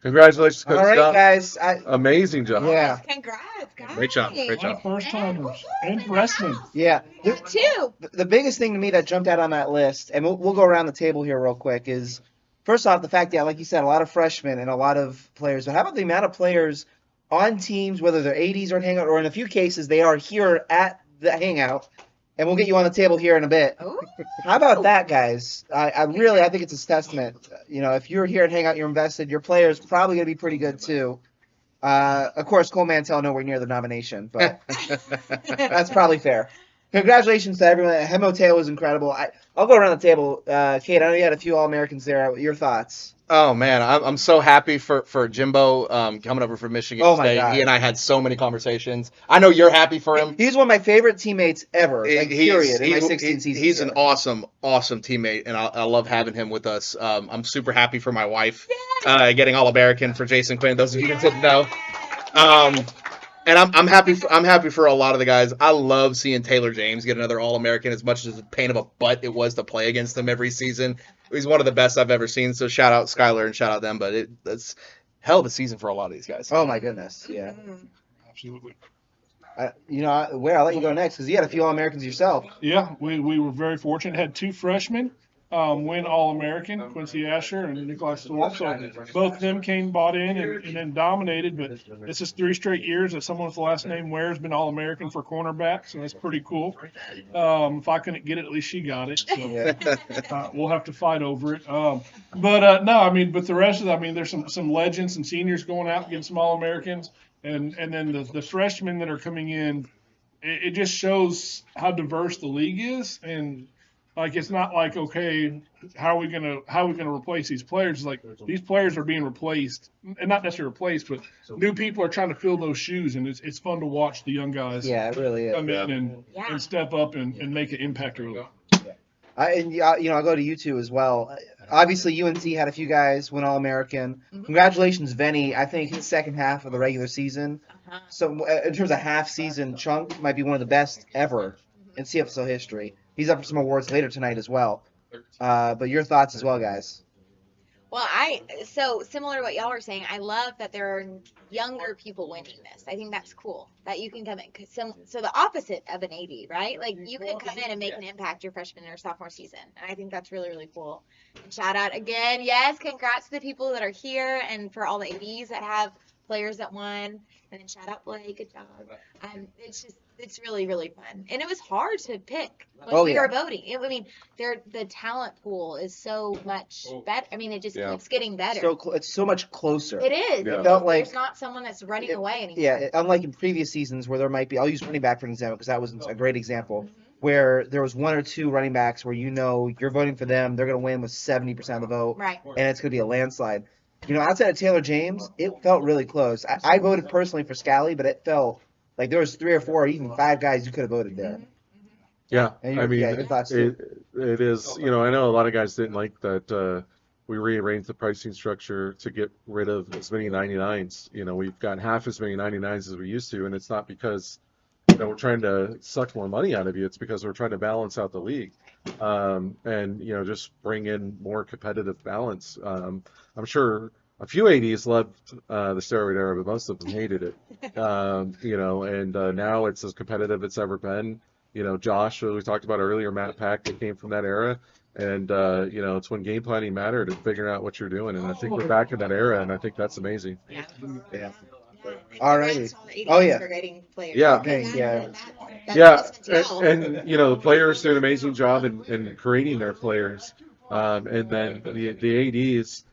Congratulations, Coach
All right,
Scott.
guys.
Amazing job.
Yeah.
Congrats, guys.
Great job. Great job.
First timers and freshmen.
Yeah.
Two.
The biggest thing to me that jumped out on that list, and we'll go around the table here real quick, is first off the fact, like you said, a lot of freshmen and a lot of players. But how about the amount of players on teams, whether they're 80s or in Hangout, or in a few cases they are here at the Hangout, and we'll get you on the table here in a bit.
Ooh.
How about that, guys? I think it's a testament. If you're here at Hangout, you're invested. Your player's probably going to be pretty good too. Of course, Cole Mantell nowhere near the nomination, but that's probably fair. Congratulations to everyone. Hemo Tail was incredible. I'll go around the table. Kate, I know you had a few All-Americans there. Your thoughts?
Oh, man, I'm so happy for Jimbo coming over from Michigan
Oh, my
State.
God.
He and I had so many conversations. I know you're happy for him.
He's one of my favorite teammates ever, period, in my
He's-
16 seasons.
He's an
here.
awesome teammate, and I love having him with us. I'm super happy for my wife getting All-American for Jason Quinn. Those of you that didn't know. And I'm happy for a lot of the guys. I love seeing Taylor James get another All-American, as much as a pain of a butt it was to play against him every season. He's one of the best I've ever seen. So shout out Skylar and shout out them. But that's hell of a season for a lot of these guys.
Oh, my goodness. Yeah.
Absolutely.
Ware, I'll let you go next because you had a few All-Americans yourself.
Yeah, we were very fortunate. Had two freshmen win All-American, Quincy Asher and Nikolai Storm. So both of them bought in and then dominated. But this is 3 straight years that someone with the last name Ware has been All-American for cornerback, so that's pretty cool. If I couldn't get it, at least she got it. So we'll have to fight over it. But the rest of it, there's some legends and seniors going out and getting some All-Americans. And then the freshmen that are coming in, it just shows how diverse the league is. And like, it's not like, okay, how are we gonna replace these players? It's like these players are being replaced, and not necessarily replaced, but new people are trying to fill those shoes, and it's fun to watch the young guys
Yeah, it really is.
come in and step up and make an impact early.
I'll go to you two as well. Obviously, UNC had a few guys win All-American. Congratulations, Venny. I think his second half of the regular season, so in terms of half-season chunk, might be one of the best ever in CFSL history. He's up for some awards later tonight as well. But your thoughts as well, guys.
Well, so similar to what y'all were saying, I love that there are younger people winning this. I think that's cool that you can come in. So the opposite of an AD, right? Like, you can come in and make an impact your freshman or sophomore season. And I think that's really, really cool. And shout out again. Yes, congrats to the people that are here and for all the ADs that have players that won, and then shout out Blake, good job. It's really, really fun. And it was hard to pick when we were voting. I mean, the talent pool is so much better. I mean, it just keeps getting better.
It's so much closer.
It is.
Yeah.
It felt like
there's not someone that's running away anymore.
Yeah, unlike in previous seasons where there might be, I'll use running back for an example because that was a great example, where there was one or two running backs where you're voting for them, they're going to win with 70% of the vote,
Right.
and it's going to be a landslide. Outside of Taylor James, it felt really close. I voted personally for Scally, but it felt like there was 3 or 4 or even 5 guys you could have voted there.
Yeah,
And
I mean,
your thoughts too.
it is, I know a lot of guys didn't like that we rearranged the pricing structure to get rid of as many 99s. We've got half as many 99s as we used to, and it's not because we're trying to suck more money out of you. It's because we're trying to balance out the league and, just bring in more competitive balance. I'm sure a few ADs loved the steroid era, but most of them hated it. And now it's as competitive as it's ever been. Josh, who we talked about earlier, Matt Pack, that came from that era. And, it's when game planning mattered and figuring out what you're doing. And I think we're back in that era, and I think that's amazing.
Yeah.
All right. Oh, yeah.
Yeah.
Okay, yeah.
Yeah, and the players do an amazing job in creating their players. And then the ADs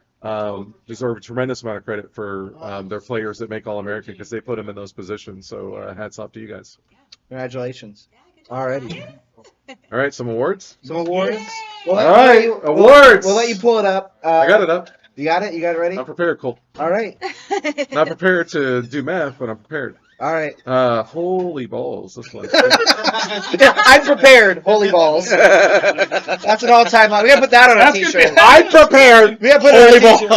deserve a tremendous amount of credit for their players that make All-American because they put them in those positions. So hats off to you guys.
Congratulations. All righty.
All right, some awards?
Some awards.
All right, awards.
We'll let you pull it up.
I got it up.
You got it? You got it ready?
I'm prepared, Cole.
All right.
Not prepared to do math, but I'm prepared.
All right.
Holy balls. This one.
I'm prepared. Holy balls. That's an all-time high. We gotta put that on a t-shirt.
I'm prepared.
We gotta put it on a t-shirt.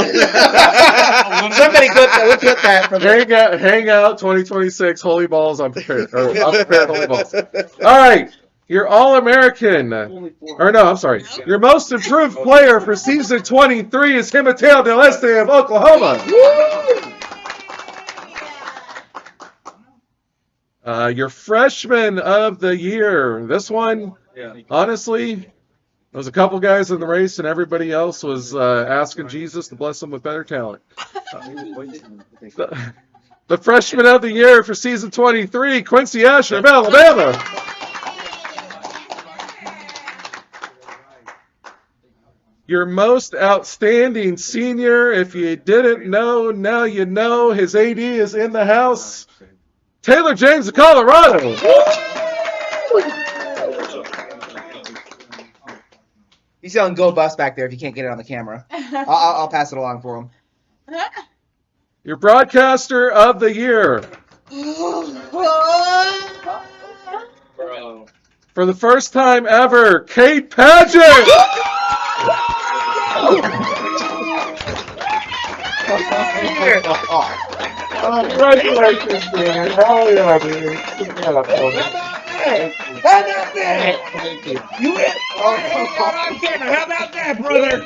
Somebody clip that. We'll clip that from
Hangout 2026. Holy balls. I'm prepared. I'm prepared. Holy balls. All right. Your All-American, I'm sorry. Your most improved player for season 23 is Himateo Del Este of Oklahoma. Your freshman of the year. This one, honestly, there was a couple guys in the race, and everybody else was asking Jesus to bless them with better talent. The freshman of the year for season 23, Quincy Asher of Alabama. Your most outstanding senior, if you didn't know, now you know. His AD is in the house. Taylor James of Colorado.
He's yelling "Go Bus" back there if you can't get it on the camera. I'll pass it along for him.
Your broadcaster of the year. For the first time ever, Kate Padgett. Congratulations, man. Hell yeah, dude.
How about that, brother?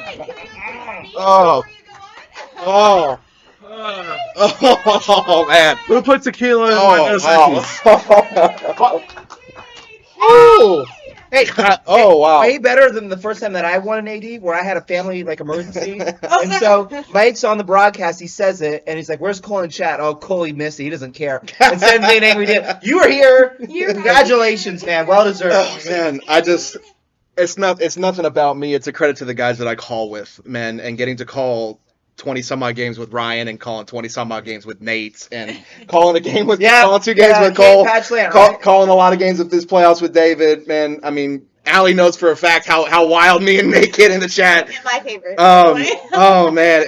Oh, man.
We'll put tequila in my nose.
Oh. Hey,
wow.
Way better than the first time that I won an AD where I had a family emergency. And so Mike's on the broadcast, he says it, and he's like, "Where's Cole in chat?" "Oh, Cole, he missed it. He doesn't care." Instead of being angry, you were here. Congratulations, man. Well deserved.
Oh, man, it's nothing about me. It's a credit to the guys that I call with, man, and getting to call 20 some odd games with Ryan and calling 20 some odd games with Nate and calling a game with calling 2 games with Cole, calling a lot of games of this playoffs with David, man. I mean, Allie knows for a fact how wild me and Nate get in the chat.
My favorite.
Oh man,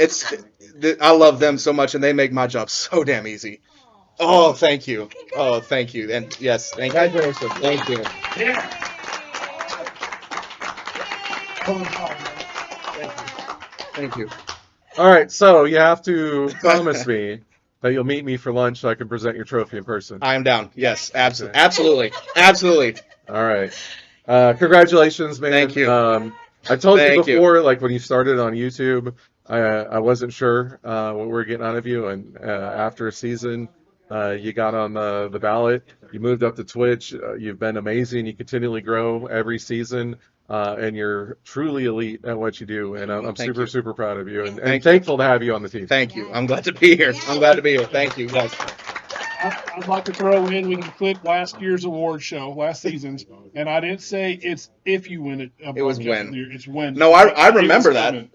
I love them so much and they make my job so damn easy. Oh, thank you. Oh, thank you. And yes, thank you. Thank you. Thank you.
All right, so you have to promise me that you'll meet me for lunch so I can present your trophy in person.
I am down. Yes, absolutely. Absolutely.
All right. Congratulations, man.
Thank you.
I told you before, like when you started on YouTube, I wasn't sure what we were getting out of you, and after a season, you got on the ballot. You moved up to Twitch. You've been amazing. You continually grow every season. and you're truly elite at what you do. And I'm
Thank
super,
you.
super proud of you, and
Thank you.
thankful to have you on the team.
Thank you. I'm glad to be here. I'm glad to be here. Thank you, guys.
I'd like to throw in, we can clip last year's award show, last season's, and I didn't say it's if you win it.
It was when.
It's when.
No, I
It was
remember that.
coming.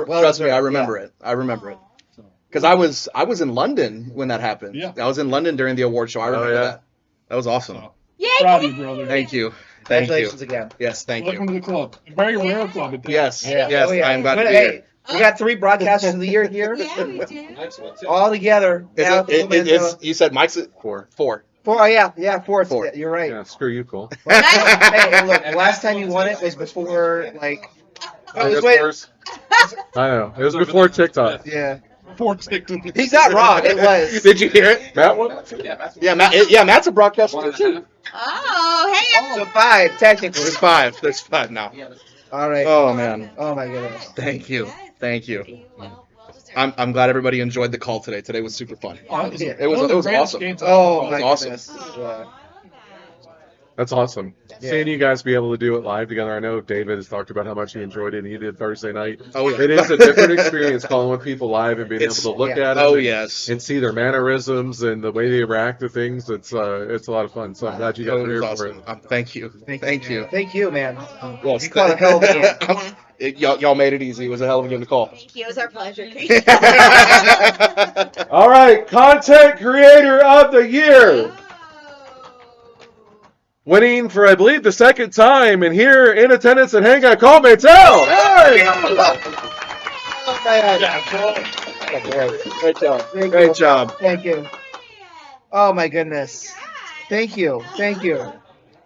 Trust me, I remember it. I remember it. Because I was in London when that happened.
Yeah.
I was in London during the award show. I remember
yeah.
that. That was awesome.
So,
Yay!
proud of you, brother.
Thank you. Thank you.
Congratulations again.
Yes, thank
Welcome
you.
to the club. A very rare club. At that.
Yes,
Yeah.
yes,
Oh, yeah.
I am glad to be
Hey,
here.
we got 3 broadcasters of the year here,
Yeah, we do.
all together. Now,
You said Mike's at 4. 4.
4. Oh yeah, 4.
4.
You're right.
Yeah, screw you, Cole.
Hey, look, the last time you won it was before, like,
I
it was
guess I know. It was before TikTok.
yeah.
Four stick to
He's not wrong. It was.
Did you hear it?
Matt won?
Yeah, Matt's a broadcaster too.
Oh, hey.
So 5 technically.
There's 5. There's 5 now.
All right.
Oh man.
Oh my goodness.
Thank you. Thank you. I'm glad everybody enjoyed the call today. Today was super fun. It was awesome.
Oh
It
my
was awesome.
goodness. Yeah.
That's awesome.
Yeah.
Seeing you guys be able to do it live together. I know David has talked about how much he enjoyed it, and he did Thursday night.
Oh yeah.
It is a different experience calling with people live and being able to look
yeah.
at them
Oh
and,
yes.
and see their mannerisms and the way they react to things. It's a lot of fun. So I'm glad you
It
got
was
here
awesome.
for it.
Thank you. Thank you.
Thank you, man.
Yes.
You called a hell of a game.
Y'all made it easy. It was a hell of a game to call.
Thank you. It was our pleasure.
All right, Content Creator of the Year. Winning for, I believe, the second time, and here in attendance at Hangout, Cole Mantell. Hey!
Oh, man.
Great job.
Thank
Great
you.
job.
Thank you. Oh my goodness. Thank you. Thank you.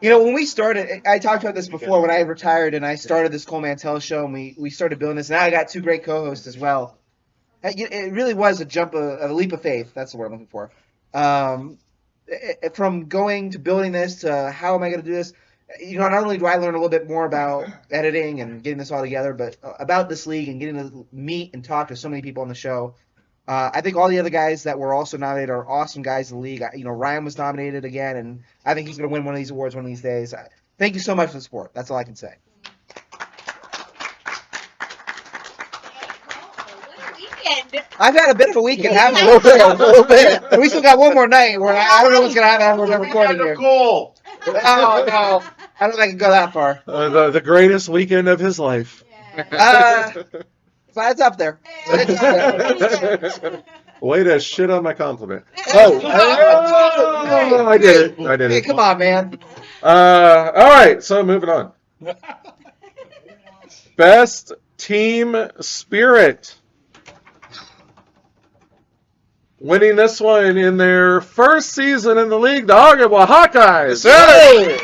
You know, when we started, I talked about this before when I retired and I started this Cole Mantell Show, and we started building this. Now I got 2 great co-hosts as well. It really was a leap of faith. That's the word I'm looking for. From going to building this to how am I going to do this, you know, not only do I learn a little bit more about editing and getting this all together, but about this league and getting to meet and talk to so many people on the show. I think all the other guys that were also nominated are awesome guys in the league. You know, Ryan was nominated again, and I think he's going to win one of these awards one of these days. Thank you so much for the support. That's all I can say. I've had a bit of a weekend, haven't I? A little bit. We still got one more night where I don't know what's going to happen after we're recording here.
Cole.
Oh, no. I don't think I can go that far.
The greatest weekend of his life.
But it's up there. It's up there.
Way to shit on my compliment.
Oh,
I did it. I did
Hey,
it.
come on, man.
All right, so moving on. Best team spirit. Winning this one in their first season in the league, the Ogden Hawkeyes.
Hey!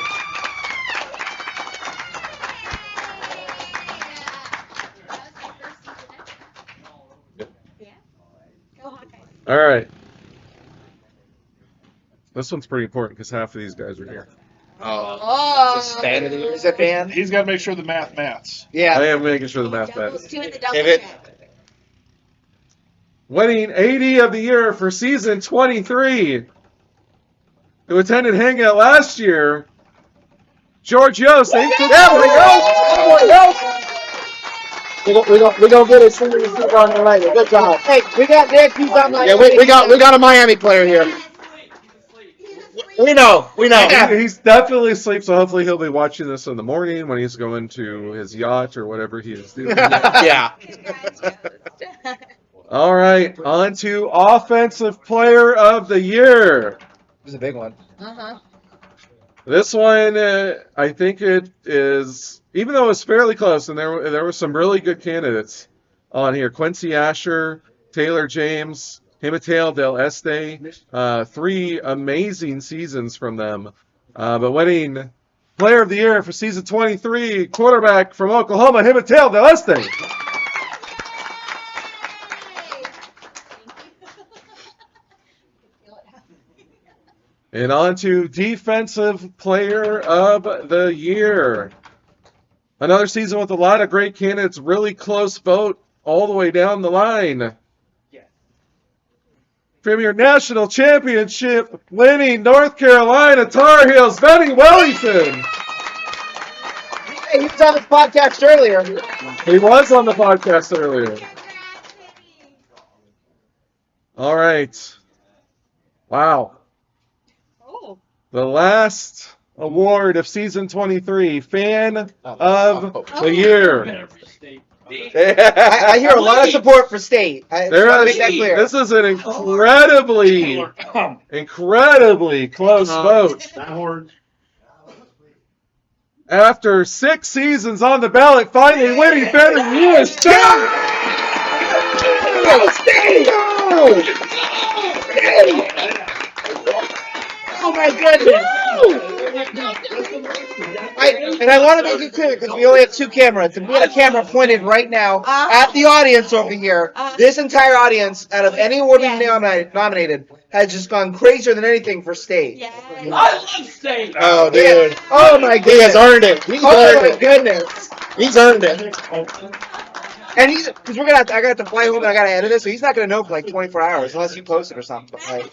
All right. This one's pretty important because half of these guys are here.
Oh.
Is it fan?
He's got to make sure the maths.
I
Yeah.
am making sure the math
Doubles,
matters.
doing the double
If it-
check.
Winning 80 of the year for season 23, who attended Hangout last year, George Yost. There we go.
We gonna get it sooner than sooner on the later. Good job. Hey, we got Nick. He's on my.
Yeah, we got a Miami player here. We know.
He's definitely asleep, so hopefully he'll be watching this in the morning when he's going to his yacht or whatever he is doing.
Yeah.
All right, on to Offensive Player of the Year.
This is a big one.
Uh-huh.
This one, I think it is, even though it's fairly close, and there were some really good candidates on here. Quincy Asher, Taylor James, Himateo Del Este, 3 amazing seasons from them. But winning Player of the Year for season 23, quarterback from Oklahoma, Himateo Del Este. And on to Defensive Player of the Year. Another season with a lot of great candidates, really close vote all the way down the line. From your national championship winning North Carolina Tar Heels, Benny Wellington.
Hey, he was on this podcast earlier.
He was on the podcast earlier. All right. Wow.
Oh.
The last award of season 23, Fan of the Year.
I hear a lot of support for State. Make that clear.
This is an incredibly close vote. After 6 seasons on the ballot, finally winning Fan of the Year is State!
Oh my goodness! I want to make it clear because we only have 2 cameras, and we had a camera pointed right now at the audience over here. This entire audience, out of any award being nominated, has just gone crazier than anything for State.
Yes.
I love State.
Oh, dude.
Oh my
He has
goodness!
earned it. He's
Oh
earned
my
it.
goodness!
He's earned it.
And because I got to fly home and I got to edit it, so he's not gonna know for like 24 hours unless you post it or something. Like,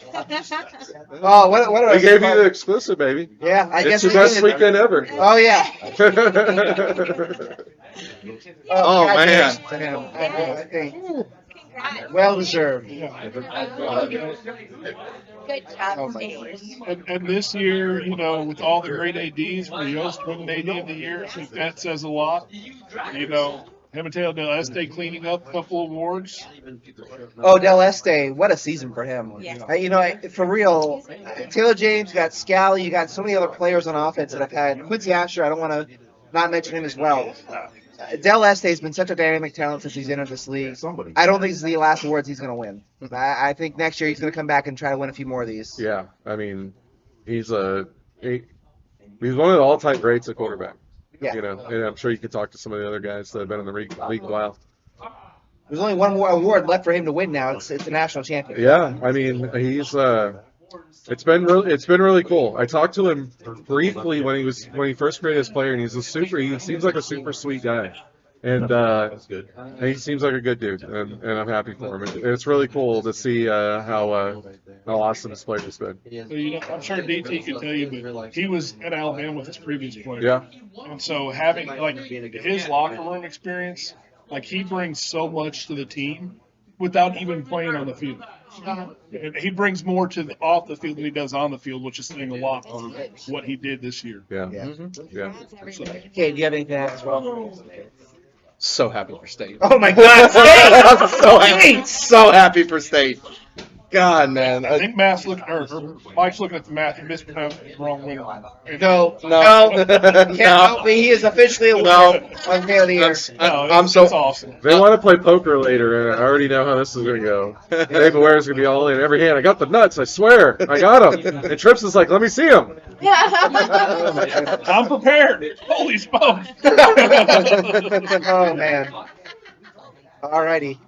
oh, what
We gave you the exclusive, baby.
Yeah, I guess
It's the
we
best
did.
weekend ever.
Oh yeah.
Oh, man.
congratulations to him. I think
Congrats.
well deserved.
Good job, State.
And this year, you know, with all the great ADs, for Yost winning AD of the year, I think that says a lot. You know, him and Taylor Del Este cleaning up a couple awards.
Oh, Del Este, what a season for him.
Yeah.
You know, for real, Taylor James, you got Scally, you got so many other players on offense that have had. Quincy Asher, I don't want to not mention him as well. Del Este has been such a dynamic talent since he's entered this league. I don't think this is the last awards he's going to win. I think next year he's going to come back and try to win a few more of these.
Yeah, I mean, he's one of the all-time greats at quarterback.
Yeah.
You know, and I'm sure you could talk to some of the other guys that have been in the league a while.
There's only one more award left for him to win now. It's a national champion.
Yeah, I mean, he's it's been really cool. I talked to him briefly when he first created his player, and he seems like a super sweet guy. And he seems like a good dude, and I'm happy for him. And it's really cool to see how awesome this player has been.
So, you know, I'm sure DT can tell you, but he was at Alabama with his previous player.
Yeah.
And so having like his locker room experience, like he brings so much to the team without even playing on the field. And he brings more to off the field than he does on the field, which is saying a lot on what he did this year.
Yeah.
Yeah.
Yeah.
Okay, do you have anything to add as well?
So happy for State.
Oh my God,
I'm so happy for State. God, man.
I think Mike's looking at the math and mispronounced the wrong winner.
No.
No.
Can't help me. He is officially a winner on Fan of the Year.
That's awesome.
They want to play poker later, and I already know how this is going to go. Dave Ware's going to be all in every hand. I got the nuts, I swear. I got them. And Trips is like, let me see them.
I'm prepared. Holy smokes.
Oh man. Alrighty.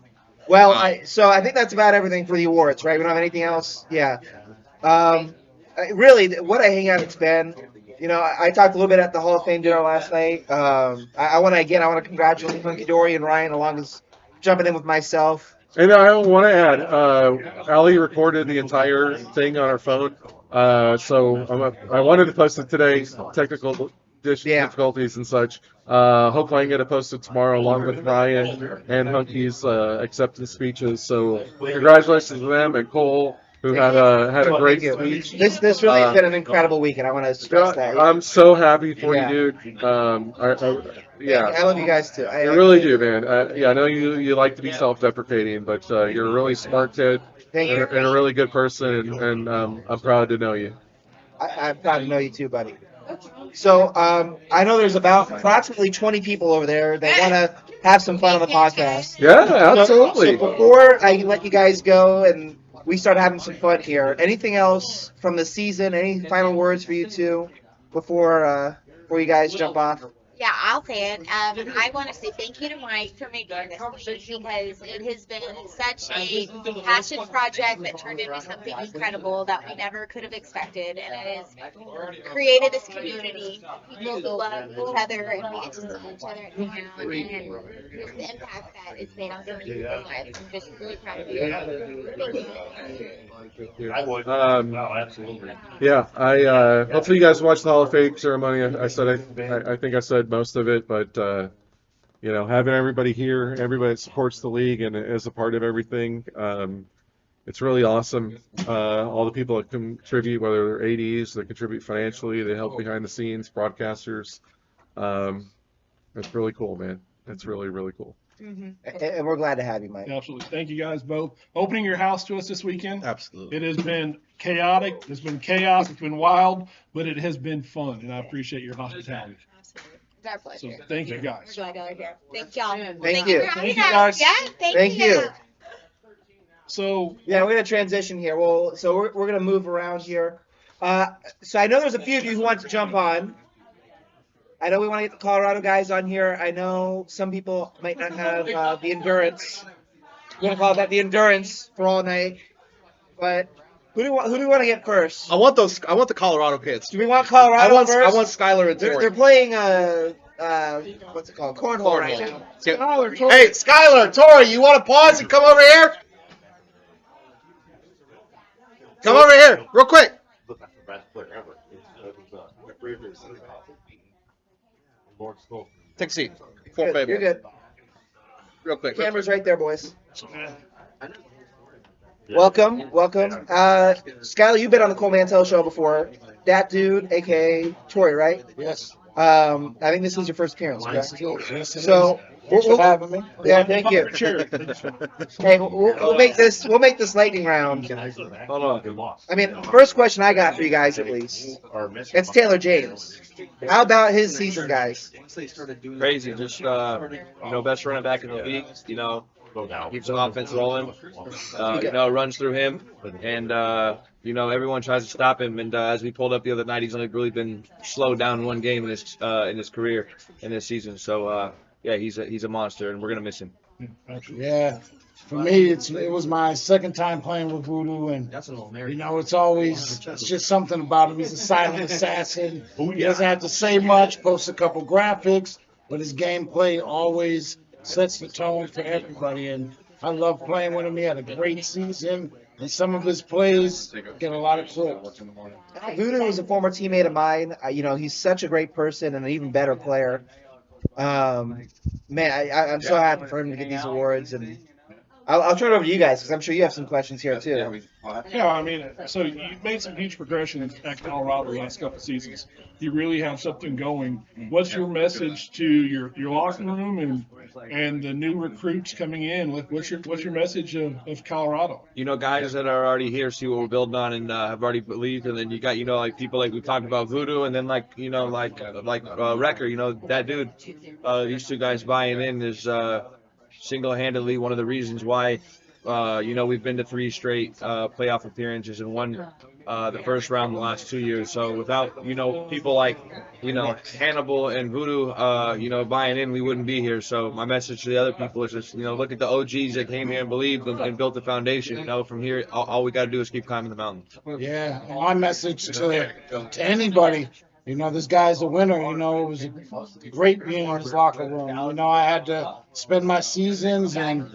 Well, I think that's about everything for the awards, right? We don't have anything else. Yeah. Really, what a hangout it's been. You know, I talked a little bit at the Hall of Fame dinner last night. I want to congratulate Kadori and Ryan along as jumping in with myself.
And I want to add, Ali recorded the entire thing on her phone. So I wanted to post it today, technical difficulties and such. Hopefully I can get it posted tomorrow along with Ryan and Hunky's acceptance speeches. So congratulations to them and Cole, who had a great speech.
This really has been an incredible week, and I want to stress that.
I'm so happy for
Yeah.
you, dude.
I love you guys too.
I really do, man. I know you like to be self-deprecating, but you're a really smart kid
Thank you.
and a really good person, and I'm proud to know you.
I'm proud to know you too, buddy. So I know there's approximately 20 people over there that want to have some fun on the podcast.
Yeah, absolutely.
So before I let you guys go and we start having some fun here, anything else from the season? Any final words for you two before you guys jump off?
Yeah, I'll say it. I want to say thank you to Mike for making this league because it has been such a passion project that turned into something incredible that we never could have expected, and it has created this community. People who love each other, and we get to see each other at Hangout, and just the impact that it's made on so many people's lives. I'm just really proud of you. Thank you.
Yeah, hopefully you guys watched the Hall of Fame ceremony. I think I said most of of it, but having everybody here, everybody that supports the league and is a part of everything, it's really awesome. All the people that contribute, whether they're ADs, they contribute financially, they help behind the scenes, broadcasters. It's really cool, man. It's really, really cool.
And we're glad to have you, Mike.
Absolutely. Thank you guys both. Opening your house to us this weekend.
Absolutely.
It has been chaotic. There's been chaos. It's been wild, but it has been fun, and I appreciate your hospitality.
Absolutely. It's our pleasure.
So thank you guys.
We're glad y'all are here. Thank y'all.
Thank you.
For having
Thank you,
us.
guys.
Yeah, thank you.
So
Yeah, we're gonna transition here. Well, so we're gonna move around here. So I know there's a few of you who want to jump on. I know we want to get the Colorado guys on here. I know some people might not have the endurance. We're gonna call that the endurance for all night. But who do we want to get first?
I want the Colorado kids.
Do we want Colorado first?
I want Skylar and
They're
Tori.
playing what's it called? Cornhole right now.
Hey, Skylar, Tori, you want to pause and come over here? Come over here, real quick. Take a seat.
Good, you're good.
Real quick.
Camera's right there, boys. Welcome. Skylar, you've been on the Cole Mantell Show before. That dude, aka Tori, right?
Yes.
I think this is your first appearance, correct?
Yes,
So
thanks for having me.
yeah, thank you. Hey, we'll make this lightning round.
Hold on.
I mean, first question I got for you guys at least. It's Taylor James. How about his season, guys?
Crazy. Just, best running back in the league. Keeps the offense rolling. Runs through him. And, everyone tries to stop him. And as we pulled up the other night, he's only really been slowed down one game in his career in this season. So, he's a monster, and we're going to miss him.
Yeah, for me, it was my second time playing with Voodoo, and it's just something about him. He's a silent assassin. He doesn't have to say much. Posts a couple graphics, but his gameplay always sets the tone for everybody. And I love playing with him. He had a great season, and some of his plays get a lot of clicks.
Voodoo is a former teammate of mine. He's such a great person and an even better player. I'm so happy for him to get these awards, and I'll turn it over to you guys because I'm sure you have some questions here too.
Yeah, so you've made some huge progressions at Colorado the last couple of seasons. You really have something going. What's your message to your locker room and the new recruits coming in? What's your message of Colorado?
Guys that are already here see what we're building on and have already believed, and then you got people like we talked about Voodoo, and then like Wrecker. That dude. These two guys buying in is single-handedly one of the reasons why we've been to 3 straight playoff appearances and won the first round the last 2 years. So without people like Hannibal and Voodoo buying in, we wouldn't be here. So my message to the other people is just look at the OGs that came here and believed and built the foundation. From here, all we got to do is keep climbing the mountain.
Yeah, my message to anybody. This guy's a winner. It was great being in his locker room. I had to spend my seasons, and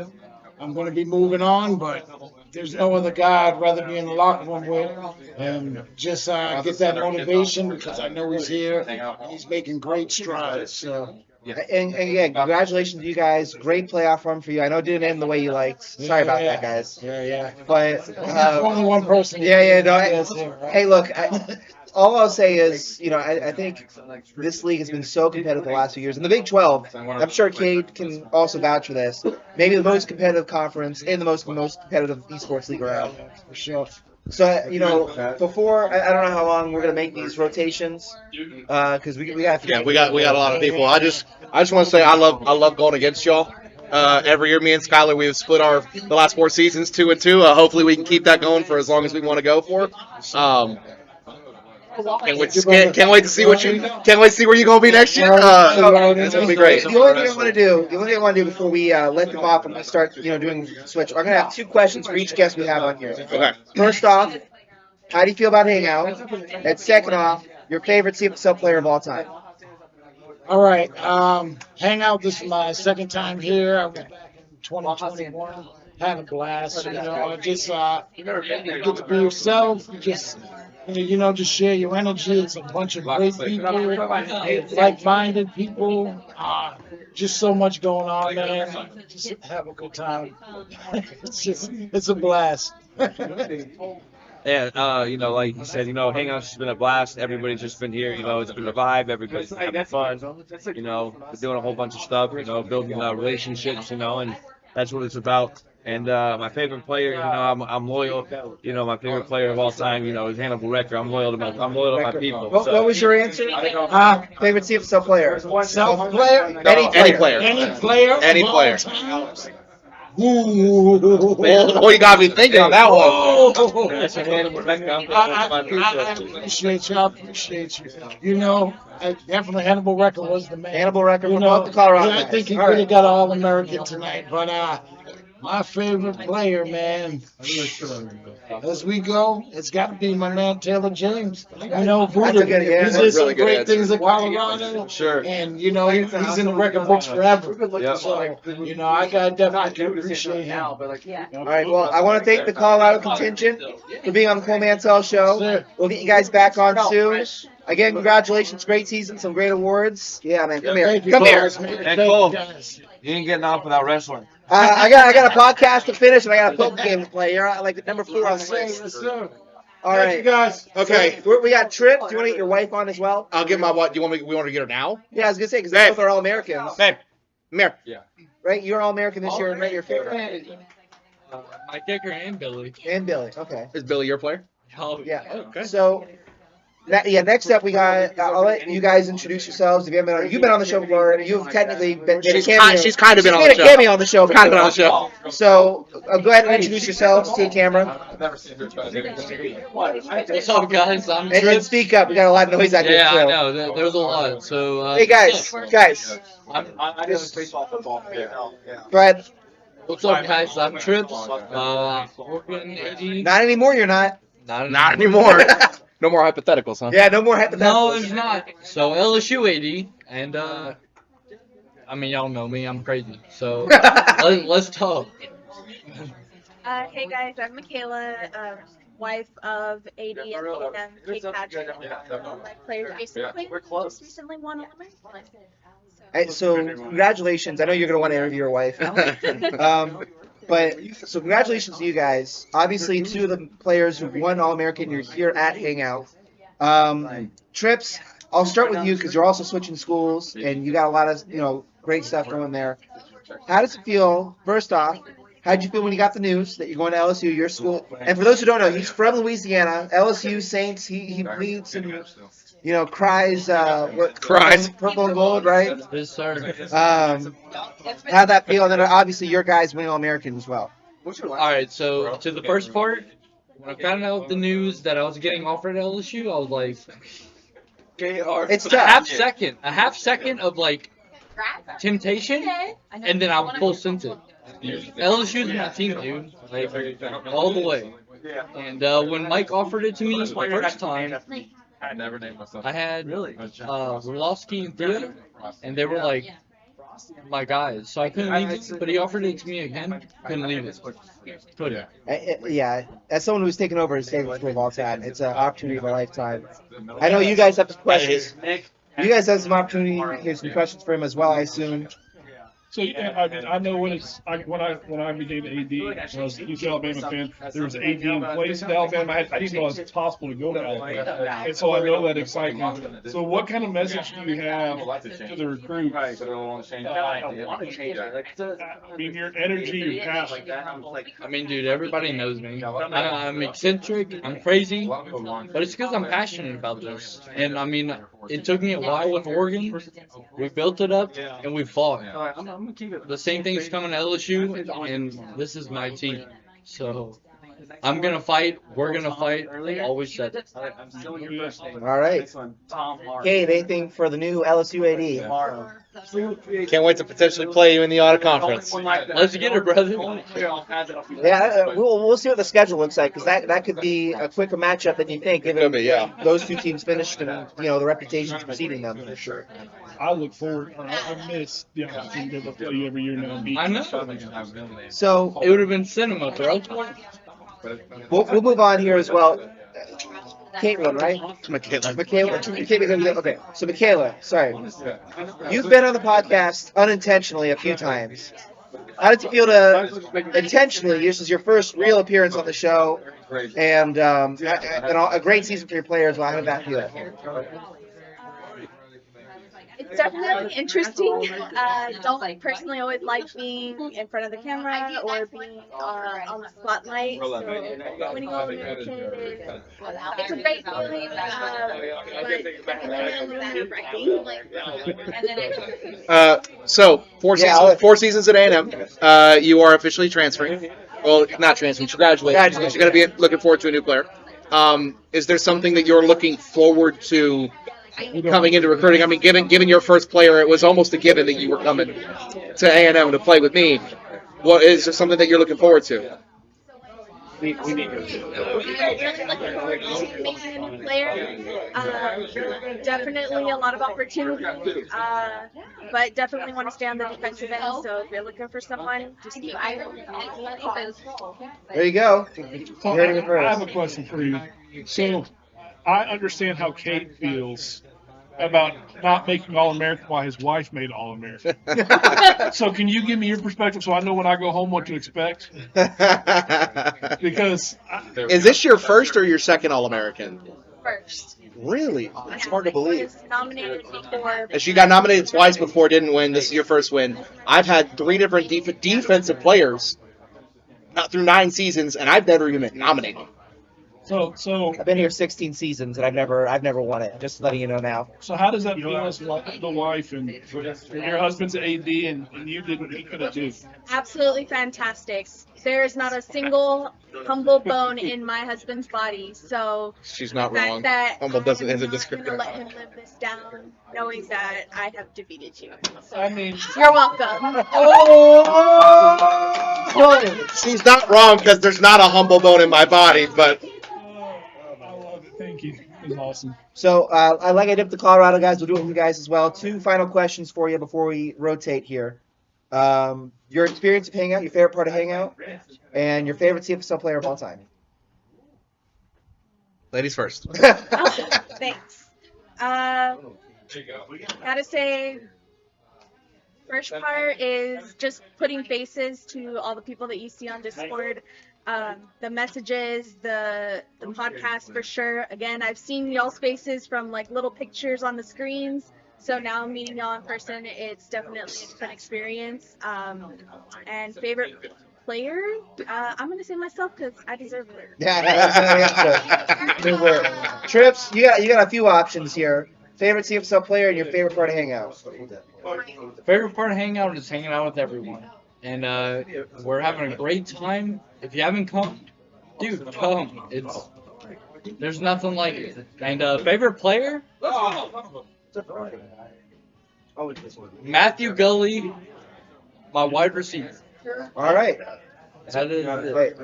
I'm going to be moving on, but there's no other guy I'd rather be in the locker room with and just get that motivation because I know he's here and he's making great strides. So.
And again, congratulations to you guys. Great playoff run for you. I know it didn't end the way you liked. Sorry about that, guys.
Yeah.
But
only one person.
Hey, look. All I'll say is, I think this league has been so competitive the last few years. In the Big 12, I'm sure Kade can also vouch for this. Maybe the most competitive conference and the most competitive esports league around.
For sure.
So, before, I don't know how long we're going to make these rotations, because we got
we got a lot of people. I just want to say I love going against y'all. Every year, me and Skylar, we've split the last 4 seasons 2-2. Hopefully, we can keep that going for as long as we want to go for. Can't wait to see where you're gonna be next year. It's gonna be great.
The only thing I want to do before we let them off and start, doing switch. I'm gonna have 2 questions for each guest we have on here.
Okay.
First off, how do you feel about Hangout? And second off, your favorite CFL player of all time.
All right. Hangout. This is my second time here. I was back in 2021. Had a blast. Just get to be yourself. Just You know, just share your energy. It's a bunch of great people, like-minded people. Just so much going on, man. Just have a good time. It's a blast.
Yeah, you know, like you said, you know, Hangout's just been a blast. Everybody's just been here. You know, it's been a vibe. Everybody's having fun. You know, we're doing a whole bunch of stuff. You know, building relationships. You know, and that's what it's about. And my favorite player, you know, I'm loyal. You know, my favorite player of all time, you know, is Hannibal Wrecker. I'm loyal to my people.
What was your answer? Favorite CFL player?
Self player?
Any player.
Any player?
Any player.
Ooh.
Oh, you got me thinking on that one.
That's Hannibal Wrecker.
I appreciate you. I appreciate you. You know, definitely Hannibal Wrecker was the man.
Hannibal Wrecker
You
from
know,
both the Colorado
I
guys.
think he
All
could
right.
have got All-American tonight, but my favorite player, man, as we go, it's got to be my man Taylor James. You know,
That's a good- yeah,
he
that's
did
a
some
really good
great
answer.
things at Colorado.
Sure.
And, you know, he's in the record books forever.
Yep.
So, you know, I got definitely appreciate him.
All right. Well, I want to thank the Colorado contingent for being on the Cole Mantell Show.
Sir.
We'll get you guys back on soon. Again, congratulations. Great season. Some great awards. Yeah, man. Come here.
Thank you,
Come here.
guys, man.
And
Thank
Cole,
you, guys.
you ain't getting off without wrestling.
I got a podcast to finish and I got a poker game to play. You're like number 4 on the
Yes, sir.
list.
Yes, sir.
All
Thank you,
right.
guys.
Okay.
We got Trip. Do you want to get your wife on as well?
I'll get my what? Do you want me? We want to get her now?
Yeah, I was gonna say because they both are all Americans,
Babe, come here.
right? You're all American this year, right? Your favorite.
My kicker and Billy.
And Billy. Okay.
Is Billy your player?
Oh,
Yeah.
Okay.
So, next up we got. I'll let you guys introduce yourselves. If you haven't been on, you've been on the show before. You've technically been. Made a cameo.
She's kind of been on
made
the
a
show.
cameo on the show.
Kind of been on the show.
So go ahead and introduce yourselves to the camera
What's up, guys? I'm
and
Trip.
speak up. We got a lot of noise out here.
Yeah, I
too.
know. There's a lot. So,
Hey guys, Brad.
what's up, guys? I'm Trips. Working 80.
Not anymore. You're not.
Not anymore. No more hypotheticals, huh?
Yeah, no more
No,
hypotheticals.
there's not. So LSU 80, and I mean, y'all know me. I'm crazy. So let's talk.
Hey guys, I'm Michaela, wife of AD and Kate Padgett. My players basically just recently won an American.
Hey, so congratulations. I know you're gonna want to interview your wife. But so congratulations to you guys. Obviously, 2 of the players who won All-American. You're here at Hangout. Trips. I'll start with you because you're also switching schools and you got a lot of great stuff going there. How does it feel? First off, how did you feel when you got the news that you're going to LSU, your school? And for those who don't know, he's from Louisiana. LSU Saints. He bleeds and cries.
Cries.
Purple and gold, right?
Yes, sir.
How'd that feel? And then obviously your guys winning All-American as well.
All right. So to the first part, when I found out the news that I was getting offered at LSU, I was like,
It's
a
tough.
half second of like temptation, and then I was full sent it. LSU's my team, dude. Like all the way. And when Mike offered it to me the first time, I had Orlovsky and Theo, and they were like my guys. So I couldn't leave it, but he offered it to me again. Couldn't leave it. Couldn't.
Yeah, as someone who's taken over his favorite school of all time, it's an opportunity of a lifetime. I know you guys have some questions. You guys have some opportunity to hear some questions for him as well, I assume.
So yeah, I mean, I know when I became AD, I was a huge Alabama fan. There was an AD in place in Alabama. I didn't know it was possible to go to Alabama, and so I know that excitement. So what kind of message do you have to the recruits? I mean, your energy, your passion.
I mean, dude, everybody knows me. I'm eccentric, I'm crazy, but it's because I'm passionate about this. And I mean, it took me a while with Oregon. We built it up and we fought. The same thing's coming to LSU, and this is my team. So I'm gonna fight. We're gonna fight. Always said it.
All right. Kade, anything for the new LSU AD?
Can't wait to potentially play you in the auto conference.
Let's get it, brother.
Yeah, we'll see what the schedule looks like because that could be a quicker matchup than you think. Given
Could be, yeah.
those 2 teams finished and the reputations preceding them for sure.
I look forward. I miss the opportunity to play you every year now.
I know.
So
It would have been cinema, bro.
we'll move on here as well. Caitlin, right?
Michaela.
Okay, so Michaela, sorry. You've been on the podcast unintentionally a few times. How did you feel to intentionally, this is your first real appearance on the show, and a great season for your players? Well, how did that feel?
It's definitely interesting. Don't personally always like being in front of the camera or being on the spotlight. So winning All American it's a great feeling, but definitely a little nerve-wracking.
So four seasons at A&M. You are officially transferring. Well, not transferring. You're graduating. You're going to be looking forward to a new player. Is there something that you're looking forward to coming into recruiting? I mean, given your first player, it was almost a given that you were coming to A&M to play with me. What is there something that you're looking forward to?
Making a new player. Definitely a lot of opportunity, but definitely want to stay on the defensive end. So if you're looking for someone, just keep
There you go.
So I have a question for you. So I understand how Kate feels about not making All-American while his wife made All-American. So can you give me your perspective so I know when I go home what to expect? Because
Is this your first or your second All-American?
first.
Really? That's hard to believe.
Was nominated before.
And she got nominated twice before, didn't win. This is your first win. I've had 3 different defensive players through 9 seasons, and I've never even been nominated.
So
I've been here 16 seasons and I've never won it. Just letting you know now.
So how does that feel as the wife and your husband's AD and you did what you could have done?
Absolutely fantastic. There is not a single humble bone in my husband's body. So
She's not
the fact
wrong.
that
Humble doesn't
I'm
end a
not
descriptor.
gonna let him live this down, knowing that I have defeated you. So
I mean,
you're welcome.
She's not wrong because there's not a humble bone in my body, but
I love it. Thank you. It was awesome.
So I dipped the Colorado guys. We'll do it with you guys as well. 2 final questions for you before we rotate here. Your experience of Hangout, your favorite part of Hangout, and your favorite CFSL player of all time.
ladies first.
Thanks. Gotta say, first part is just putting faces to all the people that you see on Discord. The messages, the podcast for sure. Again, I've seen y'all's faces from like little pictures on the screens. So now meeting y'all in person, it's definitely a different experience. And favorite player, I'm gonna say myself because I deserve it.
Yeah. Trips, you got a few options here. Favorite CFSL player and your favorite part of Hangout.
Favorite part of Hangout is hanging out with everyone. And we're having a great time. If you haven't come, dude, come. There's nothing like it. And favorite player? Matthew Gully, my wide receiver.
All right.
That is
Wait.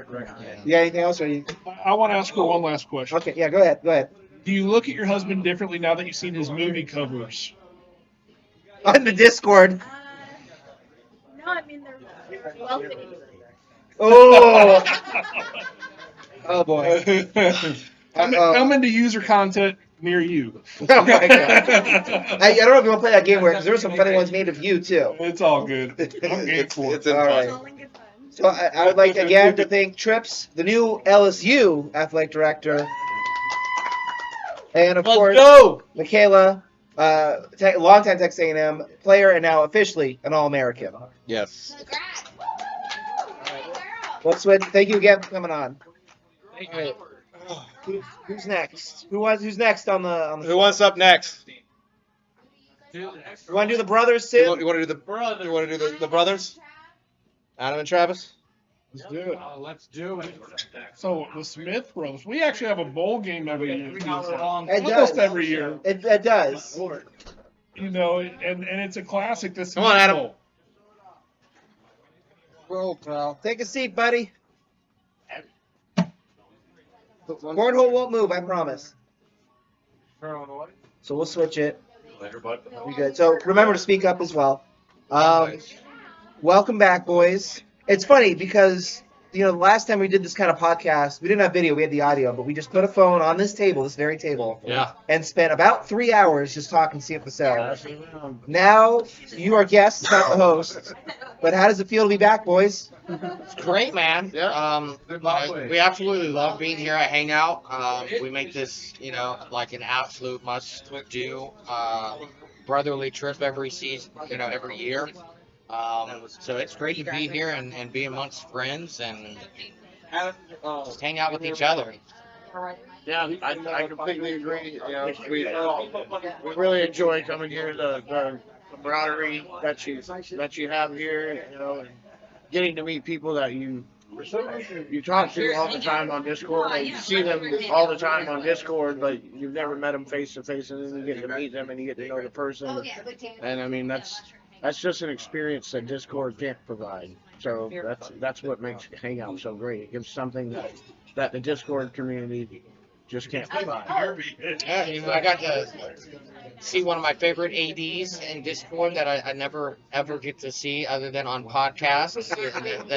You got anything else? Or you...
I want to ask her one last question.
Okay, yeah, go ahead.
Do you look at your husband differently now that you've seen his movie covers?
On the Discord.
No, I mean they're wealthy.
Oh. Oh boy.
Coming to user content near you.
Oh my god. I don't know if you want to play that game because there were some funny ones made of you too.
It's all good. I'm game for it.
It's in
All
fun.
right. So I would like again to thank Trips, the new LSU athletic director, and of course Michaela, longtime Texas A&M player and now officially an All-American.
Yes.
Let's switch. Thank you again for coming on. All right. Who's next? Who's next on the
Who wants up next?
You want to do the brothers too?
You want to do the brother? You want to do the brothers? Adam and Travis.
Let's do it. So the Smith brothers, we actually have a bowl game every year. Almost every year.
It does.
You know, and it's a classic. This
Come on, Adam.
Bowl.
Roll, pal. Take a seat, buddy. Cornhole won't move, I promise. So we'll switch it. Be good. So remember to speak up as well. Welcome back, boys. It's funny because the last time we did this kind of podcast, we didn't have video, we had the audio, but we just put a phone on this table, this very table,
Yeah.
and spent about 3 hours just talking CFSL. So now you are guests, not the hosts. But how does it feel to be back, boys?
It's great, man. We absolutely love being here at Hangout. We make this, like an absolute must-do brotherly trip every season, every year. So it's great to be here and be amongst friends and just hang out with each other.
Yeah, I completely agree. We really enjoy coming here. The camaraderie that you have here, and getting to meet people that you talk to all the time on Discord, or you see them all the time on Discord, but you've never met them face to face, and then you get to meet them and you get to know the person. And I mean, that's just an experience that Discord can't provide. So that's what makes Hangout so great. It gives something that the Discord community just can't provide.
Yeah, I got to see one of my favorite ADs in Discord that I never ever get to see other than on podcasts.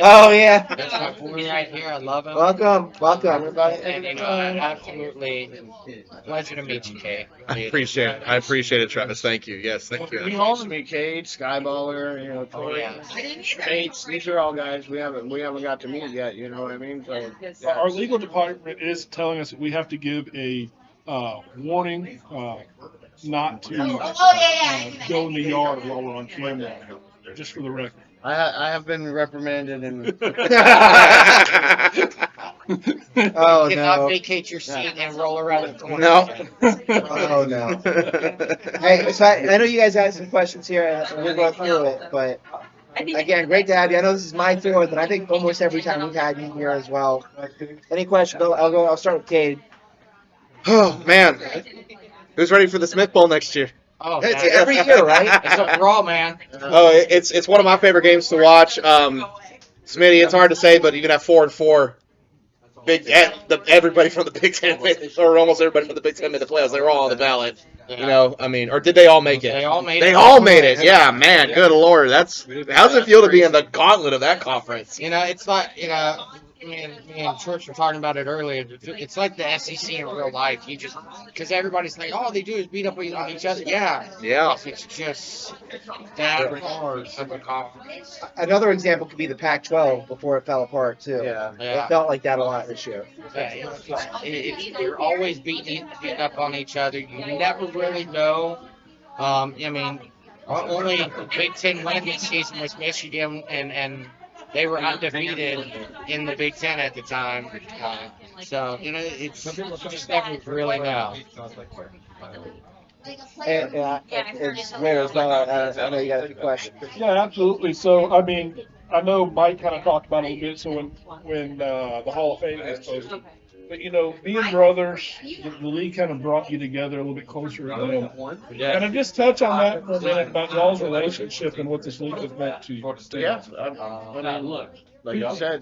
Oh, yeah.
That's my boy right here. I love him.
Welcome, everybody.
And absolutely pleasure to meet you, Kade.
I appreciate it, Travis. Thank you. Yes, thank you.
You also meet Kade, Skyballer, Troy, Bates. These are all guys we haven't got to meet yet. You know what I mean? So
Our legal department is telling us that we have to give a warning not to go in the yard while we're on camera, just for the record.
I have been reprimanded and
Oh,
Cannot
no.
vacate your seat and roll around the corner.
No.
Oh, no. Hey, so I know you guys have some questions here, and we'll go through it, but again, great to have you. I know this is my fourth, and I think almost every time we've had you here as well. Any questions? I'll start with Kade.
Oh man, who's ready for the Smith Bowl next year?
Oh,
It's
man.
every year, right?
It's a brawl, man.
Oh, it's one of my favorite games to watch. Smitty, it's hard to say, but you can have 4-4. Everybody from the Big Ten, or almost everybody from the Big Ten made the playoffs. They were all on the ballot. Or did they all make it?
They all made it.
They all made it. Yeah, man. Good Lord. How's it feel to be in the gauntlet of that conference?
It's like, me and Church were talking about it earlier. It's like the SEC in real life. Because everybody's like, all they do is beat up on each other. Yeah. It's just that hard of a conference.
Another example could be the Pac-12 before it fell apart, too.
Yeah.
It felt like that a lot this year.
You're always beating up on each other. You never really know. Only Big Ten win this season was Michigan, and they were undefeated in the Big Ten at the time. So, it's just never really know.
And Ware as well. I know you got a few questions.
Yeah, absolutely. So, I know Mike kind of talked about it a little bit. So when the Hall of Fame was posted, but being brothers, the league kind of brought you together a little bit closer.
Yeah.
Can I just touch on that for a minute about y'all's relationship and what this league has meant to you?
yeah, like you said,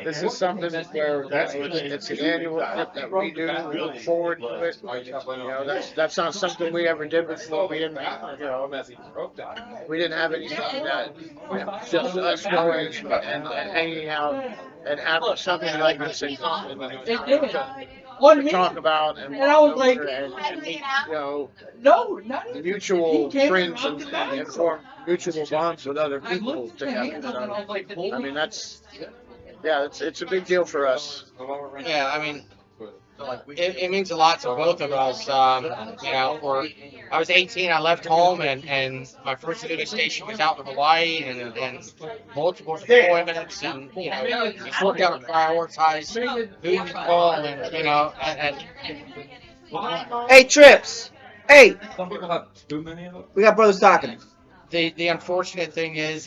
this is something where it's an annual trip that we do. We look forward to it. That's not something we ever did before. We didn't have anything that just us going and hanging out and having something like this in common. To talk about and
I was like,
and meet,
no, not even.
mutual friends and form mutual bonds with other people together. So, it's a big deal for us.
Yeah, it means a lot to both of us. I was 18, I left home, and my first duty station was out in Hawaii, and multiple deployments, and you worked out to prioritize who you call, and
Hey, Trips. Hey. We got brothers talking.
The unfortunate thing is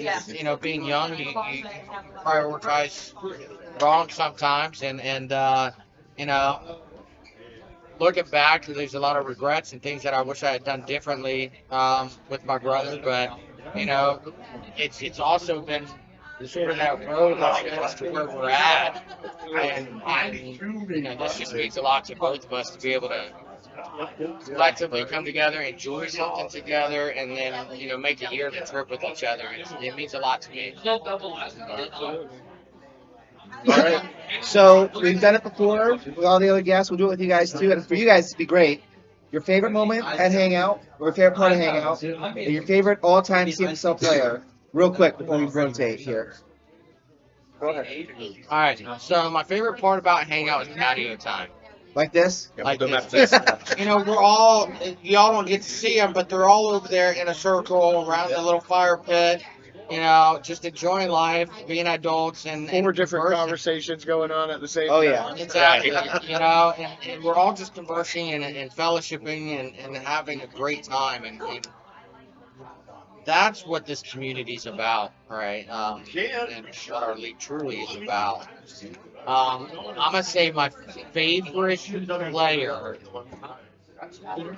being young, you prioritize wrong sometimes, and looking back, there's a lot of regrets and things that I wish I had done differently with my brother. But it's also been sort of that road as to where we're at, and this just means a lot to both of us to be able to collectively come together, enjoy something together, and then make a yearly trip with each other. It means a lot to me.
All right. So we've done it before with all the other guests. We'll do it with you guys too. And for you guys, it'd be great. Your favorite moment at Hangout, or your favorite part of Hangout, and your favorite all-time CFSL player. Real quick before we rotate here. Go ahead.
All right. So my favorite part about Hangout is patio time.
Like this?
Like this. You know, y'all don't get to see them, but they're all over there in a circle around the little fire pit. You know, just enjoying life, being adults, and
4 different
conversing.
conversations going on at the same
Oh,
time.
yeah.
Exactly. You know, and we're all just conversing and fellowshipping and having a great time, and that's what this community's about, right? And what our league truly is about. I'm gonna say my favorite player,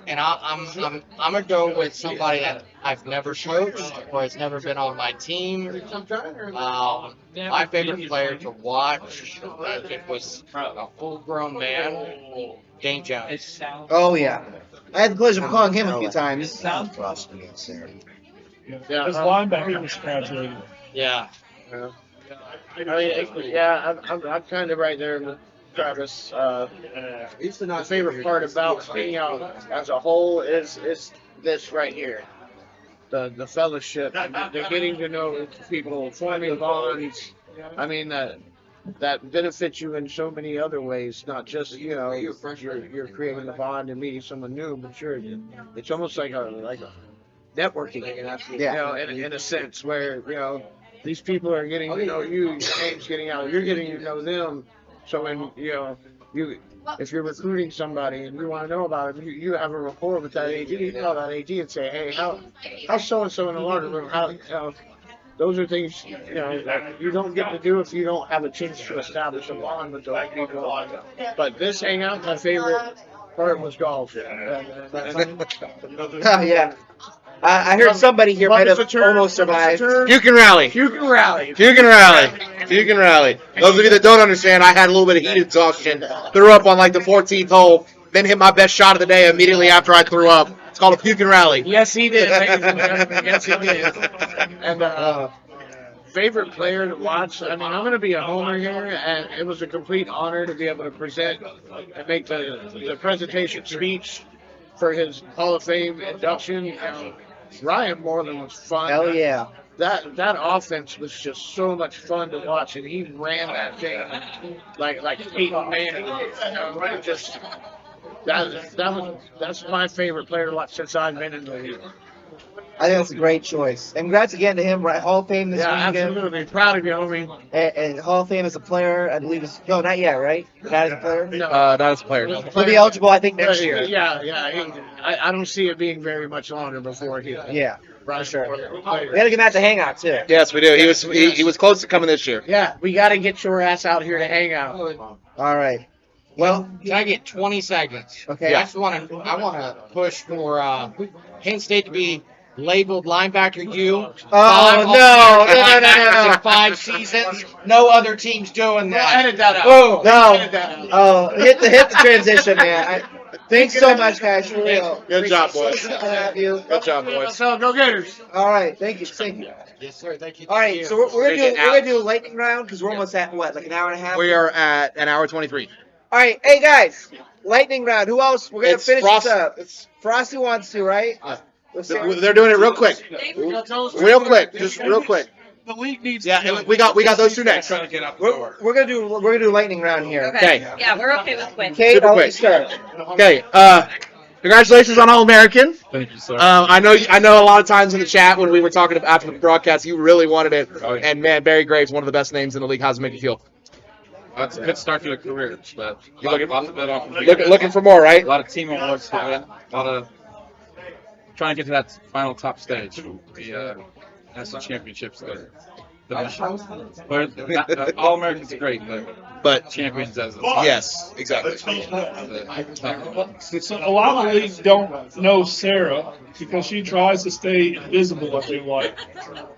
and I'm gonna go with somebody that I've never coached or has never been on my team. My favorite player to watch, if it was a full-grown man, Dane Jones.
Oh, yeah. I had the pleasure of calling him a few times.
Yeah, his linebacker was graduated.
Yeah.
I mean, yeah, I'm kind of right there with Travis. The favorite part about Hangout as a whole is this right here. The fellowship, the getting to know people, forming bonds. I mean, that benefits you in so many other ways, not just, you know, you're creating the bond and meeting someone new, but it's almost like a networking, you know, in a sense where, you know, these people are getting to know you, your name's getting out, you're getting to know them. So when, you know, if you're recruiting somebody and you want to know about them, you have a rapport with that AD, you call that AD and say, hey, how's so-and-so in the locker room? How, you know, those are things, you know, that you don't get to do if you don't have a chance to establish a bond with those people. But this Hangout, my favorite part was golf.
Oh, yeah. I heard somebody here might have almost survived.
You can rally.
You can rally.
You can rally. You can rally. Those of you that don't understand, I had a little bit of heat exhaustion. Threw up on like the 14th hole, then hit my best shot of the day immediately after I threw up. It's called a puke and rally.
Yes, he did. Ladies and gentlemen. Yes, he did. And favorite player to watch. I mean, I'm going to be a homer here, and it was a complete honor to be able to present and make the presentation speech for his Hall of Fame induction. Ryan Moreland was fun.
Hell yeah.
That offense was just so much fun to watch, and he ran that thing like Peyton Manning. You know, just that's my favorite player to watch since I've been in the league.
I think that's a great choice. And congrats again to him, right? Hall of Fame this weekend.
Absolutely. Proud of you, homie.
And Hall of Fame as a player, I believe is no, not yet, right? Not as a player.
No.
Not as a player.
He'll be eligible, I think, next year.
Yeah. I don't see it being very much longer before he.
Yeah, for sure. We gotta get Matt to hang out too.
Yes, we do. He was close to coming this year.
Yeah, we got to get your ass out here to hang out.
All right. Well,
can I get 20 seconds?
Okay.
I want to push for Kent State to be labeled linebacker U.
No.
In 5 seasons. No other team's doing that.
Edit that out.
Oh no. Oh, hit the transition, man. Thanks so much, guys. For real.
Good job, boys.
So have you.
Good job, boys.
So go Gators.
All right. Thank you. Thank you.
Yes, sir. Thank you.
All right. So we're gonna do a lightning round because we're almost at what, like an hour and a half.
We are at an hour 23.
All right. Hey guys, lightning round. Who else? We're gonna
It's
finish
Frost-
this up. Frosty wants to, right?
They're doing it real quick. Real quick. Just real quick.
The league needs.
Yeah, we got those two next.
We're gonna do lightning round here.
Okay.
Yeah, we're okay with quick.
Kate,
Super
I'll let you
quick.
start.
Okay. Congratulations on All-American.
Thank you, sir.
I know a lot of times in the chat when we were talking after the broadcast, you really wanted it. And man, Barry Graves, one of the best names in the league. How's it make you feel?
That's a good start to a career, but
You looking-
lots of that off.
Looking for more, right?
A lot of team awards to win. A lot of trying to get to that final top stage. The national championships. The mission. But All Americans are great, but champions as well.
Yes, exactly.
So a lot of the leagues don't know Sarah because she tries to stay invisible, I feel like.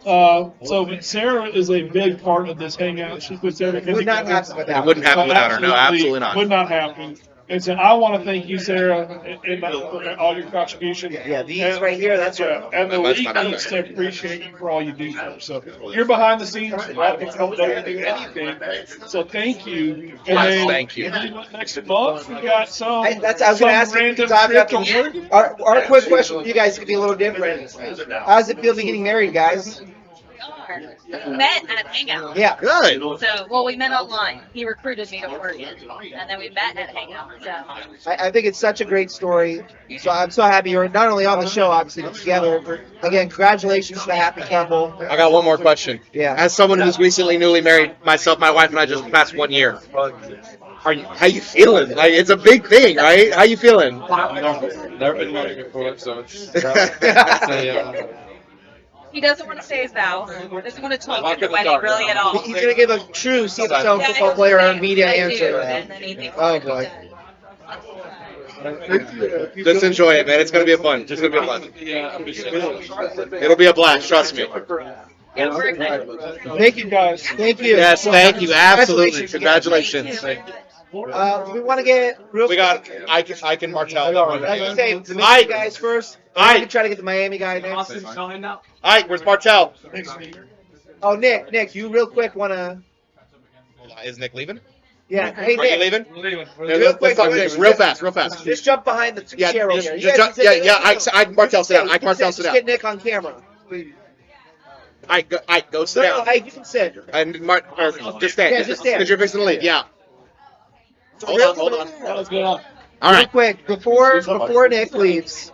So Sarah is a big part of this hangout. She puts everything
Would not
together.
happen without.
It wouldn't happen without her. No, absolutely not.
Would not happen. And so I want to thank you, Sarah, and for all your contributions.
Yeah, these right here, that's right.
And the league needs to appreciate you for all you do for us. So you're behind the scenes. Graphics don't do anything. So thank you. And then,
Thank you.
And then next month we got some.
I was going to ask you,
random
Doc,
trip to Oregon.
our quick question for you guys could be a little different. How does it feel to be getting married, guys?
Met at Hangout.
Yeah.
Good.
So, well, we met online. He recruited me to Oregon, and then we met at Hangout. So,
I think it's such a great story. So I'm so happy you're not only on the show, obviously, but together. Again, congratulations to the happy couple.
I got one more question.
Yeah.
As someone who's recently newly married, myself, my wife, and I just passed 1 year. How you feeling? Like, it's a big thing, right? How you feeling?
Never been married before, so it's
he doesn't want to say his vow. Doesn't want to talk about the wedding really at all.
He's going to give a true CFL football player on media answer.
And then he thinks
Oh, boy.
Just enjoy it, man. It's gonna be fun. It's gonna be fun. It'll be a blast. Trust me.
Thank you, guys. Thank you.
Yes, thank you. Absolutely. Congratulations.
We want to get real.
We got Ike and Martell.
Like I say, the Michigan guys first. I can try to get the Miami guy next.
Ike, where's Martell?
Oh, Nick, you real quick want to?
Is Nick leaving?
Yeah. Hey,
Are you
Nick.
leaving?
Real quick,
Let's talk Nick. Real fast.
Just jump behind the chair over there. You guys
Ike Martell, sit down. Ike Martell, sit
Just
down.
get Nick on camera.
Ike, go sit down.
Ike, you can sit.
And just stand.
Yeah, just stand.
Because you're fixing to leave. Yeah. Hold on. All
Real
right.
quick, before Nick leaves,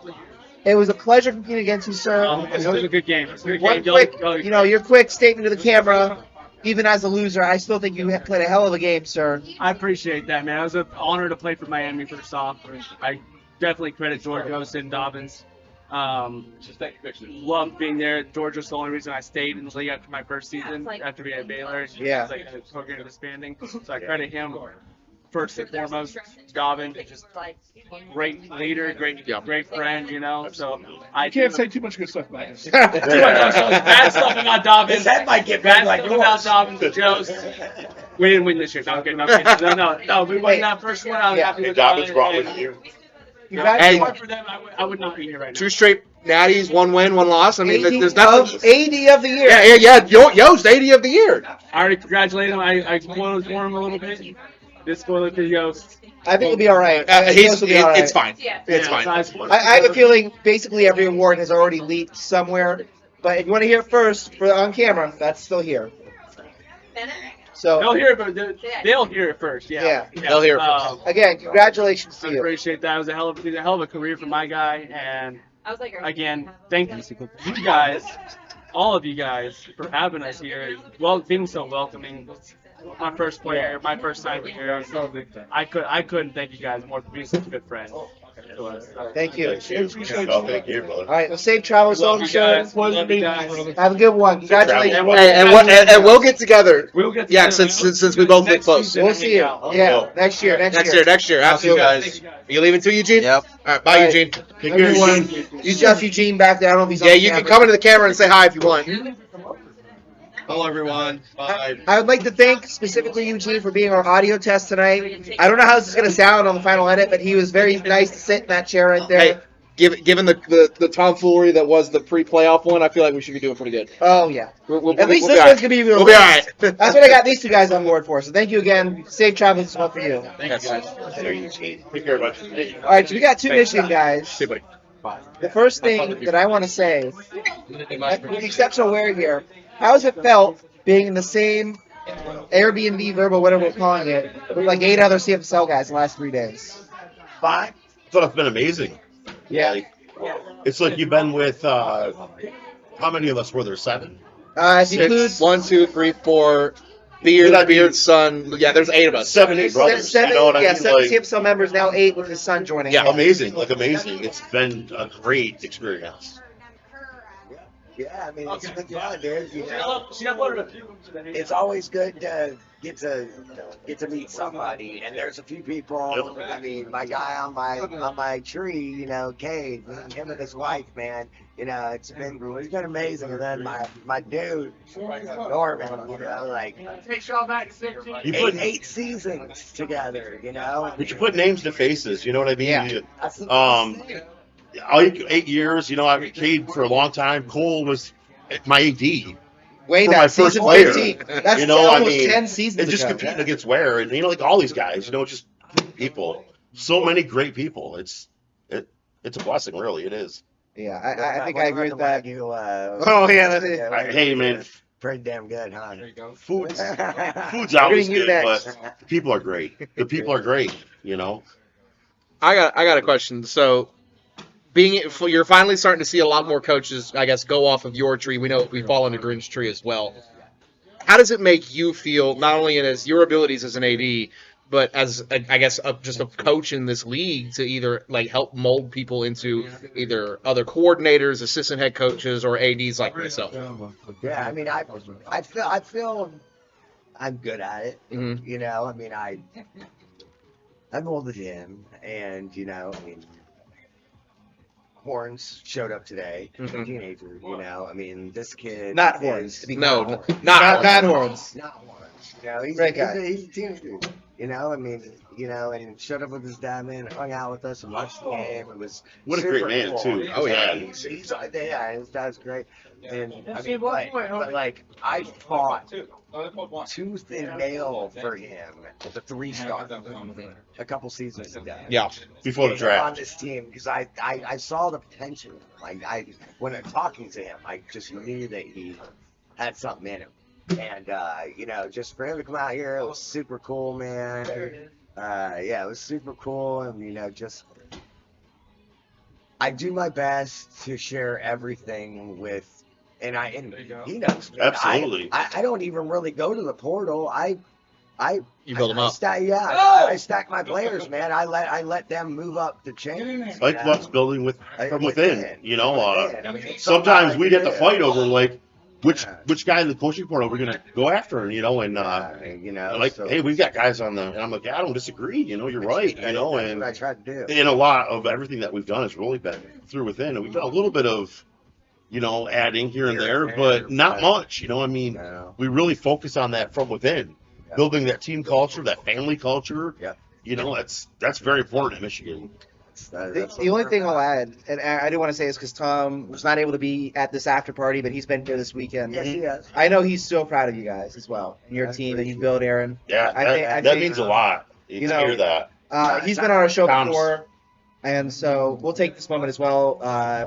it was a pleasure competing against you, sir.
it was a good game.
One quick, your quick statement to the camera. Even as a loser, I still think you played a hell of a game, sir.
I appreciate that, man. It was an honor to play for Miami first off. I definitely credit George and Dobbins. Loved being there. George was the only reason I stayed in the league after my first season, after we had Baylor.
Yeah.
It was like a program disbanding. So I credit him first and foremost. Dobbins, just great leader, great friend, So I
can't say too much good stuff about him.
Bad stuff about Dobbins.
That might get
bad
like
stuff about Dobbins. Joe's. We didn't win this year. No, we won that first one. I was happy with
Dobbins brought with you.
Hey,
for them, I would not be here right now.
2 straight natties, 1 win, 1 loss. I mean, there's
AD
nothing.
of the year.
Yeah. Yost, AD of the year.
I already congratulated him. I spoiled for him a little bit. This spoiled for Yost.
I think he'll be all right.
It's fine.
Yeah.
It's fine.
I have a feeling basically every award has already leaked somewhere. But if you want to hear it first on camera, that's still here. So
They'll hear it, but they'll hear it first. Yeah.
They'll hear it first.
Again, congratulations to
I
you.
appreciate that. It was a hell of a career for my guy, and
I was like,
again, thank you guys, all of you guys, for having us here. Being so welcoming. My first player, my first time here. I couldn't thank you guys more for being such a good friend to us.
Thank you.
Thank you, brother.
All right, well, safe travels home, sir.
Love you guys.
Have a good one. Congratulations.
And we'll get together.
We'll get
Yeah,
together.
since we both live close.
We'll see you. Yeah, next year.
Next year, absolutely.
guys.
You leaving too, Eugene?
Yep.
All right, bye,
All right.
Eugene.
Everyone, you just Eugene back there. I don't know if he's on
Yeah, you
camera.
can come into the camera and say hi if you want.
Hello, everyone. Bye.
I would like to thank specifically Eugene for being our audio test tonight. I don't know how this is going to sound on the final edit, but he was very nice to sit in that chair right there.
Hey, given the tomfoolery that was the pre-playoff one, I feel like we should be doing pretty good.
Oh, yeah.
We'll
At least
be
this
all
one's
right.
going to be real.
We'll be all right.
That's what I got these two guys on board for. So thank you again. Safe travels as well for you.
Thanks, guys.
Take care, bud.
All right, so we got 2 Michigan guys.
See you, buddy.
The first thing that I want to say, with the exception of Ware here, how's it felt being in the same Airbnb, Verbo, whatever we're calling it, with like 8 other CFSL guys the last 3 days?
I thought it's been amazing.
Yeah.
It's like you've been with, how many of us were there? 7?
It includes
1, 2, 3, 4. Beard's son. Yeah, there's 8 of us.
7, 8 brothers.
seven,
You know what I
yeah,
mean?
7
Like,
CFSL members, now 8 with his son joining.
Yeah.
amazing. Like, amazing. It's been a great experience.
Yeah, I mean, it's been fun, dude. You know, it's always good to get to meet somebody. And there's a few people. I mean, my guy on my tree, you know, Kade, him and his wife, man. You know, it's been amazing. And then my dude, Norman, you know, like eight seasons together. You know,
But you put names to faces, you know what I mean?
Yeah.
All 8 years, you know, I've Cade for a long time. Cole was my AD.
Way
for
back,
my first
season
player.
15. That's
You know, I
almost
mean,
10 seasons
and just
ago.
competing against Ware, and you know, like all these guys, you know, just people, so many great people. It's a blessing, really. It is.
Yeah, I think I agree with that.
Oh
yeah, that is.
Hey, man,
pretty damn good, huh? There you go.
food's
We're
always
getting you
good,
next.
but the people are great. The people are great. You know.
I got a question. So, you're finally starting to see a lot more coaches, I guess, go off of your tree. We know we fall under Grin's tree as well. How does it make you feel, not only as your abilities as an AD, but as just a coach in this league, to either like help mold people into either other coordinators, assistant head coaches, or ADs like myself?
Yeah, I mean, I feel I'm good at it.
Mm-hmm.
You know, I mean, I molded him, and you know, I mean, Horns showed up today,
Mhm.
teenager. You know, I mean, this kid.
Not Horns, to be
No,
clear.
not
Horns.
Not Horns. You know, he's
Great guy.
he's a teenager. You know, I mean, you know, and showed up with his dad, man, hung out with us and watched the game. It was
What a
super
great man,
cool.
too. Oh, yeah.
He's yeah, his dad's great. And I mean, but like I fought tooth and nail for him at the 3-star a couple seasons ago.
Yeah.
Before the draft.
On this team, because I saw the potential. Like when I'm talking to him, I just knew that he had something in him. And you know, just for him to come out here, it was super cool, man. Yeah, it was super cool, and you know, just I do my best to share everything with, and he knows. Man,
Absolutely.
I don't even really go to the portal.
You build them up.
I stack my players, man. I let them move up the chain.
Like what's building from within. You know,
I mean,
sometimes we get to fight over like which guy in the coaching portal we're gonna go after, you know, and
you know,
like,
so-
hey, we've got guys on and I'm like, yeah, I don't disagree, you know, you're right, you know,
That's
and
what I tried to do.
a lot of everything that we've done has really been through within, and we've done a little bit of, you know, adding here and there, but not much, you know. I mean, we really focus on that from within, building that team culture, that family culture.
Yeah.
You know, that's very important in Michigan.
The only thing I'll add, and I do want to say this because Tom was not able to be at this after party, but he's been here this weekend.
Yes, he has.
I know he's so proud of you guys as well, your team that you built, Aaron.
Yeah,
I
that
think,
means a lot. You
know,
hear that.
He's been on our show
Tom's-
before, and so we'll take this moment as well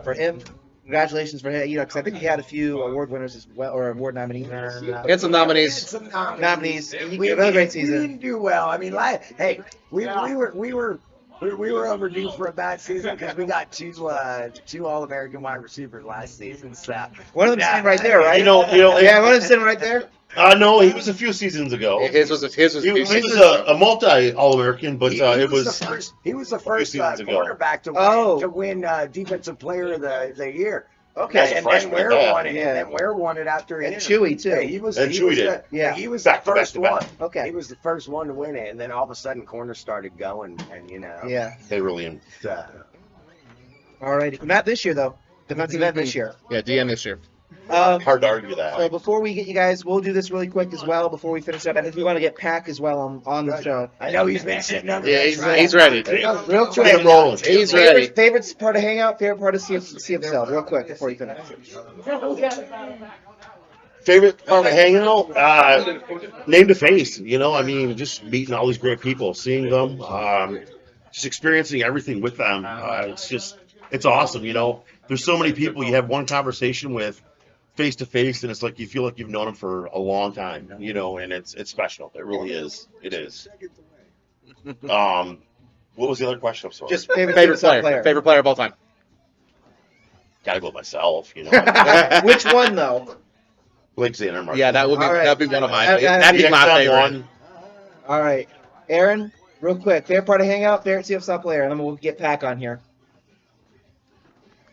for him. Congratulations for him, you know, because I think he had a few award winners as well, or award nominees.
He had some nominees.
Nominees.
We
Another great
We
season.
didn't do well. I mean, hey, we were overdue for a bad season because we got two All-American wide receivers last season. So
One of them sitting right there, right?
You know,
Yeah, one of them sitting right there.
No, he was a few seasons ago.
His was
He was a multi All-American, but it was
he was the first
seasons ago.
quarterback to win Defensive Player of the Year.
Okay.
And
freshman,
Ware
yeah.
won it. And then Ware won it after
And
him.
Chewy, too.
Yeah, he was
Chewy did.
he was the
Back to back
first
to back.
one.
Okay.
He was the first one to win it, and then all of a sudden, corners started going, and you know.
Yeah.
They really.
All righty. Not this year, though. Defensive end this year.
Yeah, DM this year.
Hard to argue that.
So before we get you guys, we'll do this really quick as well before we finish up. And if we want to get Pack as well on the show.
I know he's been sitting under
Yeah,
that
he's ready.
Real quick.
Get him rolling.
He's ready.
Favorite part of Hangout, favorite part of CFL, real quick before you finish.
Favorite part of hanging out? Name to face. You know, I mean, just meeting all these great people, seeing them, just experiencing everything with them. It's awesome. You know, there's so many people you have one conversation with face to face, and it's like you feel like you've known them for a long time. You know, and it's special. It really is. It is. What was the other question? I'm sorry.
Just favorite
player. Favorite player of all time.
Gotta go with myself. You know.
Which one though?
Blake Xander.
Yeah, that would be
All right.
that'd be one of mine.
That-
That'd be my
Next
favorite.
one.
All right, Aaron, real quick, favorite part of Hangout, favorite CFL player, and then we'll get Pack on here.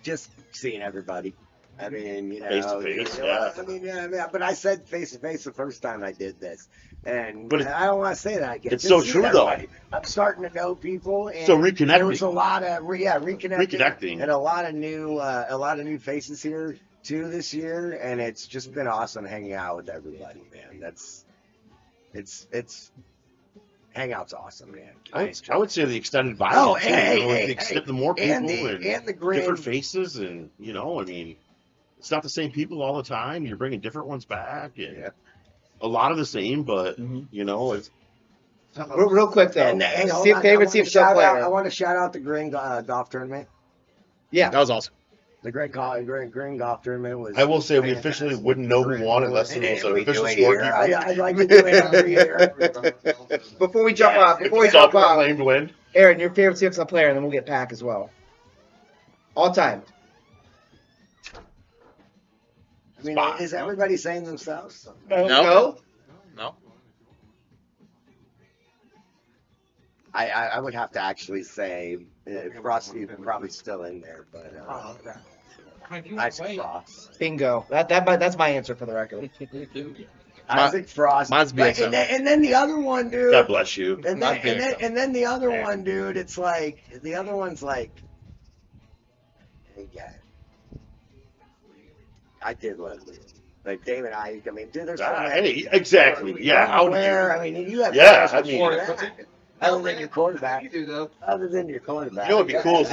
Just seeing everybody. I mean, you know,
Face to face, yeah.
I mean, yeah, but I said face to face the first time I did this, and
But
I don't want to say that again.
it's
Just
so
see
true, though.
everybody. I'm starting to know people, and
So reconnecting.
there was a lot of reconnecting,
Reconnecting.
and a lot of new faces here too this year, and it's just been awesome hanging out with everybody, man. It's Hangout's awesome, man.
I would say the extended buy-in
Oh,
too.
hey,
you know,
hey,
the more people
and the grand,
different faces, and you know, I mean, it's not the same people all the time. You're bringing different ones back, and a lot of the same, but you know, it's
Real quick though,
and hold
see,
on,
favorite CFL player.
I want to shout out the Green golf tournament.
Yeah,
that was awesome.
The Green golf tournament was.
I will say we officially wouldn't know who won unless there was an official scorekeeper.
I'd like to do it every year.
Before we jump off,
Self-proclaimed win.
Aaron, your favorite CFL player, and then we'll get Pack as well. All time.
I mean, is everybody saying themselves?
No.
I would have to actually say Frosty is probably still in there, but I say Frost.
Bingo. That's my answer for the record.
I think Frost.
Mine's BXO.
And then the other one, dude.
God bless you.
And then the other one, dude. It's like the other one's like. Yeah. I did love it. Like David, I mean, dude, there's.
Hey, exactly. Yeah. How
Where, I mean, you have.
Yeah, I mean.
Other than your quarterback. You do though. Other than your quarterback.
You know what'd be cool is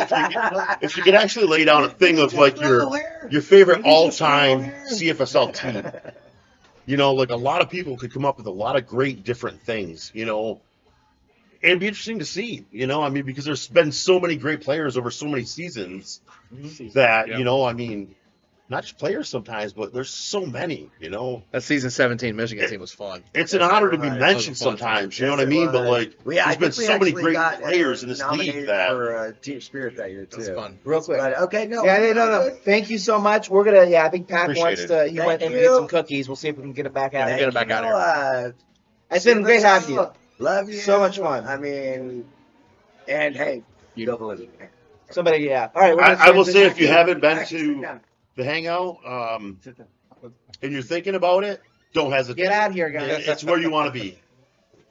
if you could actually lay down a thing of like your favorite all-time CFSL team. You know, like a lot of people could come up with a lot of great different things, you know, and it'd be interesting to see, you know, I mean, because there's been so many great players over so many seasons that, you know, I mean, not just players sometimes, but there's so many, you know.
That season 17 Michigan team was fun.
It's an honor to be mentioned sometimes, you know what I mean? But like, there's been so many great players in this league that
for Team Spirit that year too.
That's fun.
Real quick.
But, okay, no.
No. Thank you so much. We're gonna. Yeah, I think Pat
Appreciate
wants
it.
to. He went and get some cookies. We'll see if we can get it back out.
We'll get it back out here.
It's been great having you.
Love you.
So much fun.
I mean, and hey, you don't believe me.
Somebody, yeah. All right.
I will say if you haven't been to the Hangout, and you're thinking about it, don't hesitate.
Get out of here, guys.
It's where you want to be.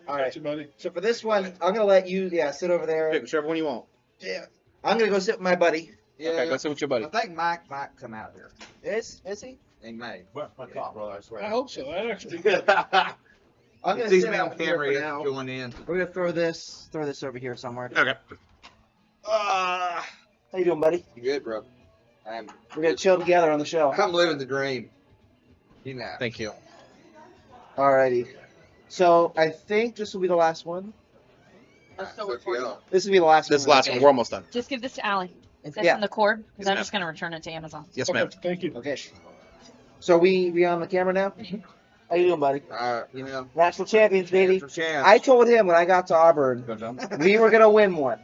All right. So for this one, I'm gonna let you, sit over there.
Pick whichever one you want.
Yeah. I'm gonna go sit with my buddy.
Okay, go sit with your buddy.
I think Mike might come out here.
Is he?
He may.
I hope so. That actually.
I'm gonna
He's
sit
me on
out here
camera
for now.
join in.
We're gonna throw this over here somewhere.
Okay.
How you doing, buddy?
Good, bro.
We're gonna chill together on the show.
I'm living the dream. You know.
Thank you.
Alrighty. So I think this will be the last one. This will be the last one.
This last one. We're almost done.
Just give this to Allie. Is that
Yeah.
in the cord? Because I'm
ma'am.
just going to return it to Amazon.
Yes,
Okay,
ma'am.
thank you.
Okay. So we on the camera now? How you doing, buddy?
You know.
National champions, baby.
National champs.
I told him when I got to Auburn, we were gonna win one.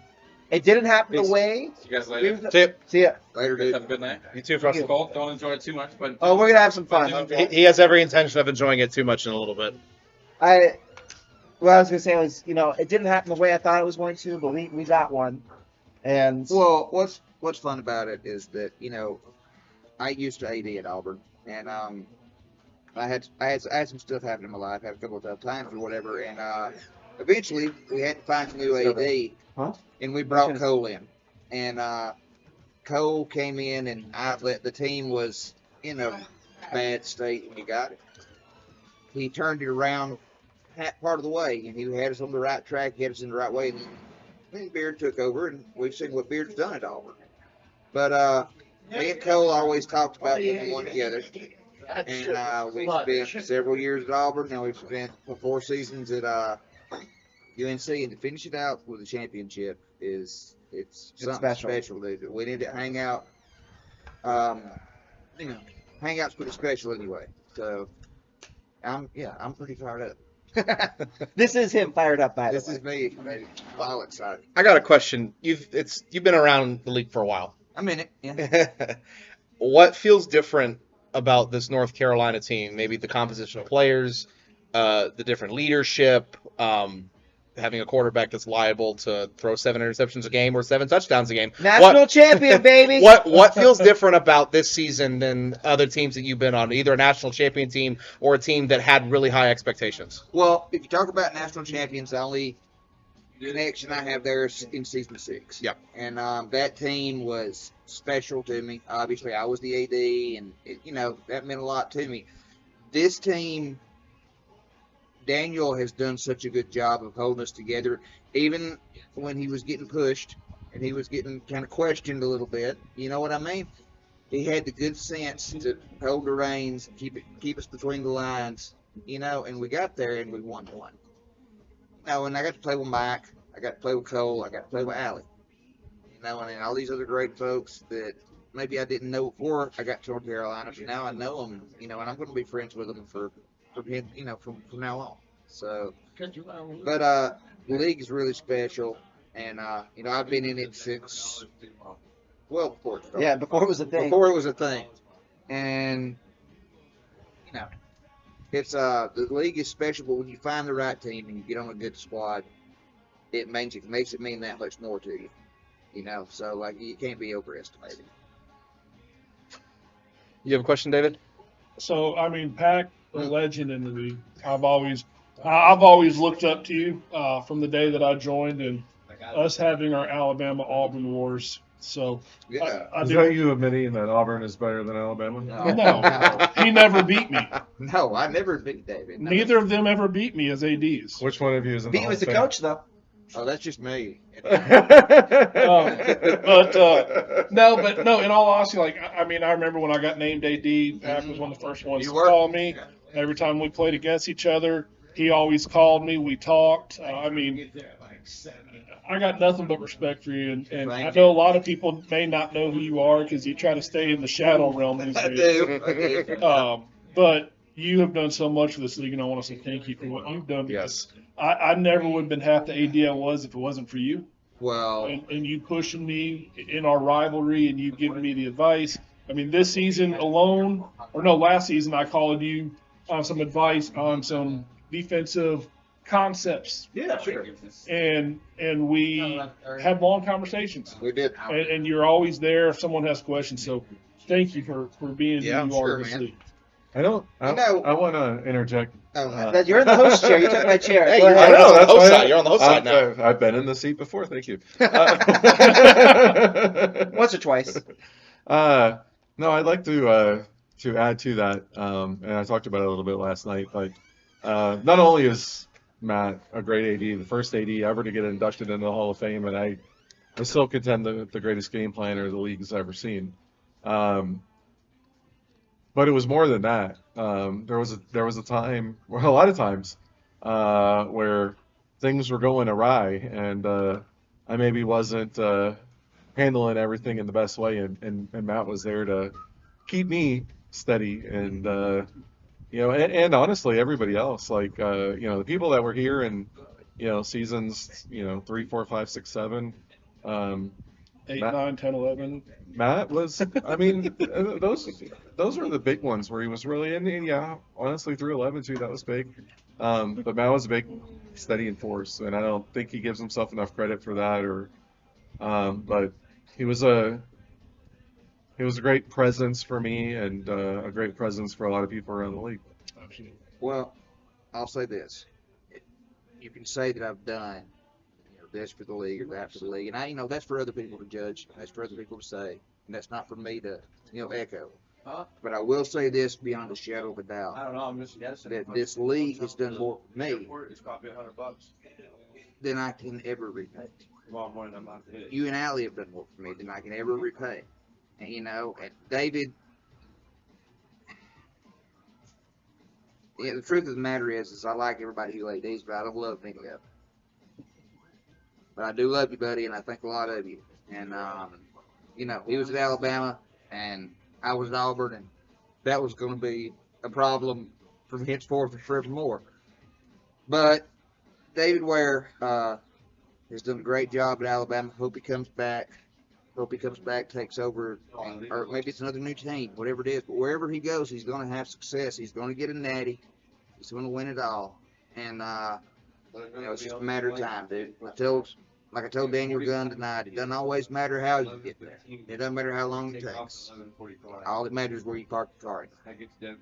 It didn't happen the way.
See you guys later.
See ya.
Later, dude.
Have a good night.
You too, Frosty.
Cole, don't enjoy it too much, but
Oh, we're gonna have some fun.
He has every intention of enjoying it too much in a little bit.
What I was gonna say was, it didn't happen the way I thought it was going to, but we got one. And
Well, what's fun about it is that I used to AD at Auburn, and I had some stuff happen in my life, had a couple of tough times or whatever, and eventually we had to find some new AD, and we brought Cole in, and Cole came in, and the team was in a bad state when he got it. He turned it around part of the way, and he had us on the right track, he had us in the right way, and then Beard took over, and we've seen what Beard's done at Auburn. But me and Cole always talked about putting one together. And we've spent several years at Auburn. Now we've spent 4 seasons at UNC, and to finish it out with a championship it's something special. Dude. We need to hang out. Hangout's pretty special anyway. So I'm pretty fired up.
this is him fired up by
This is me. Wow, excited.
I got a question. You've been around the league for a while.
I'm in it. Yeah.
What feels different about this North Carolina team? Maybe the composition of players, the different leadership. having a quarterback that's liable to throw 7 interceptions a game or 7 touchdowns a game.
National champion, baby.
What feels different about this season than other teams that you've been on, either a national champion team or a team that had really high expectations?
Well, if you talk about national champions, the only connection I have there is in season 6.
Yep.
And that team was special to me. Obviously, I was the AD, and that meant a lot to me. This team, Daniel has done such a good job of holding us together, even when he was getting pushed and he was getting kind of questioned a little bit. You know what I mean? He had the good sense to hold the reins, keep us between the lines, and we got there and we won one. Now, and I got to play with Mike, I got to play with Cole, I got to play with Allie, and all these other great folks that maybe I didn't know before I got to North Carolina, but now I know them, and I'm going to be friends with them from now on. So, but the league is really special, and I've been in it since before it started.
Yeah, before it was a thing.
Before it was a thing, and it's the league is special. But when you find the right team and you get on a good squad, it makes it mean that much more to you. So like you can't be overestimated.
You have a question, David?
So I mean, Pack, a legend in the league. I've always looked up to you from the day that I joined, and us having our Alabama-Auburn wars. So I
Is that you admitting that Auburn is better than Alabama?
No, he never beat me.
No, I never beat David. No.
Neither of them ever beat me as ADs.
Which one of you is in
Beat you as the coach, though.
Oh, that's just me.
No, in all honesty, I remember when I got named AD, Pack was one of the first ones to call me. Every time we played against each other, he always called me. We talked. I got nothing but respect for you, and I know a lot of people may not know who you are because you try to stay in the shadow realm these days.
I do.
But you have done so much for this league, and I want to say thank you for what you've done.
Yes.
I never would have been half the AD I was if it wasn't for you.
Well,
and you pushing me in our rivalry, and you giving me the advice. This season alone, last season I called you on some advice on some defensive concepts.
Yeah, sure.
And we had long conversations.
We did.
And you're always there if someone has questions. So thank you for being who you are in this league.
I want to interject.
You're in the host chair. You took my chair.
Hey,
Go
you're
ahead.
on the host side. You're on the host side now.
I've been in the seat before. Thank you.
Once or twice.
No, I'd like to add to that, and I talked about it a little bit last night. Not only is Matt a great AD, the first AD ever to get inducted into the Hall of Fame, and I still contend the greatest game planner the league's ever seen. But it was more than that. There was a time, well, a lot of times, where things were going awry, and I maybe wasn't handling everything in the best way, and Matt was there to keep me steady, and and honestly, everybody else, the people that were here in seasons 3, 4, 5, 6, 7.
8, 9, 10, 11.
Matt was, those were the big ones where he was really in. Yeah, honestly, through 11 too, that was big. But Matt was a big, steady force, and I don't think he gives himself enough credit for that. But he was a great presence for me, and a great presence for a lot of people around the league.
Well, I'll say this: you can say that I've done this for the league or that for the league, and that's for other people to judge. That's for other people to say, and that's not for me to echo. But I will say this beyond a shadow of a doubt: that this league has done more for me than I can ever repay. You and Allie have done more for me than I can ever repay. And and David. Yeah, the truth of the matter is I like everybody who ADs, but I don't love any of them. But I do love you, buddy, and I think a lot of you. And, he was at Alabama, and I was at Auburn, and that was going to be a problem from henceforth and forevermore. But David Ware has done a great job at Alabama. Hope he comes back. Takes over, or maybe it's another new team, whatever it is. But wherever he goes, he's going to have success. He's going to get a natty. He's going to win it all. And You know, it's just a matter of time, dude. Like I told Daniel Gunn tonight, it doesn't always matter how you get there. It doesn't matter how long it takes. All that matters is where you park the car.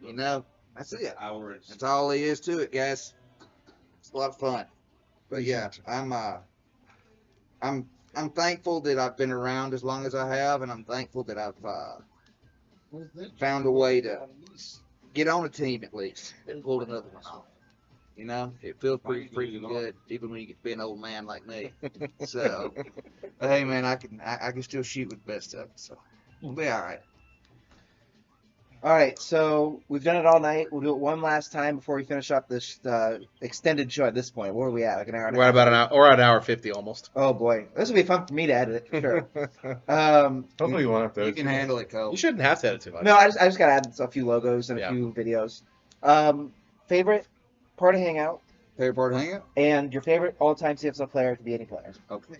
You know, that's it. That's all there is to it, guys. It's a lot of fun. But yeah, I'm thankful that I've been around as long as I have, and I'm thankful that I've found a way to get on a team at least and pull another one off. You know, it feels pretty freaking good, even when you get to be an old man like me. So, but hey, man, I can still shoot with the best of it, so we'll be all right.
All right, so we've done it all night. We'll do it one last time before we finish up this extended show at this point. Where are we at? Like an hour and a
We're at
half?
about an hour. We're at an hour 50 almost.
Oh, boy. This will be fun for me to edit it, for sure.
Hopefully you won't have to.
You can handle it, Cole.
You shouldn't have to edit too much.
No, I just got to add a few logos and a few videos. Favorite part of Hangout?
Favorite part of Hangout?
And your favorite all-time CFL player could be any player.
Okay.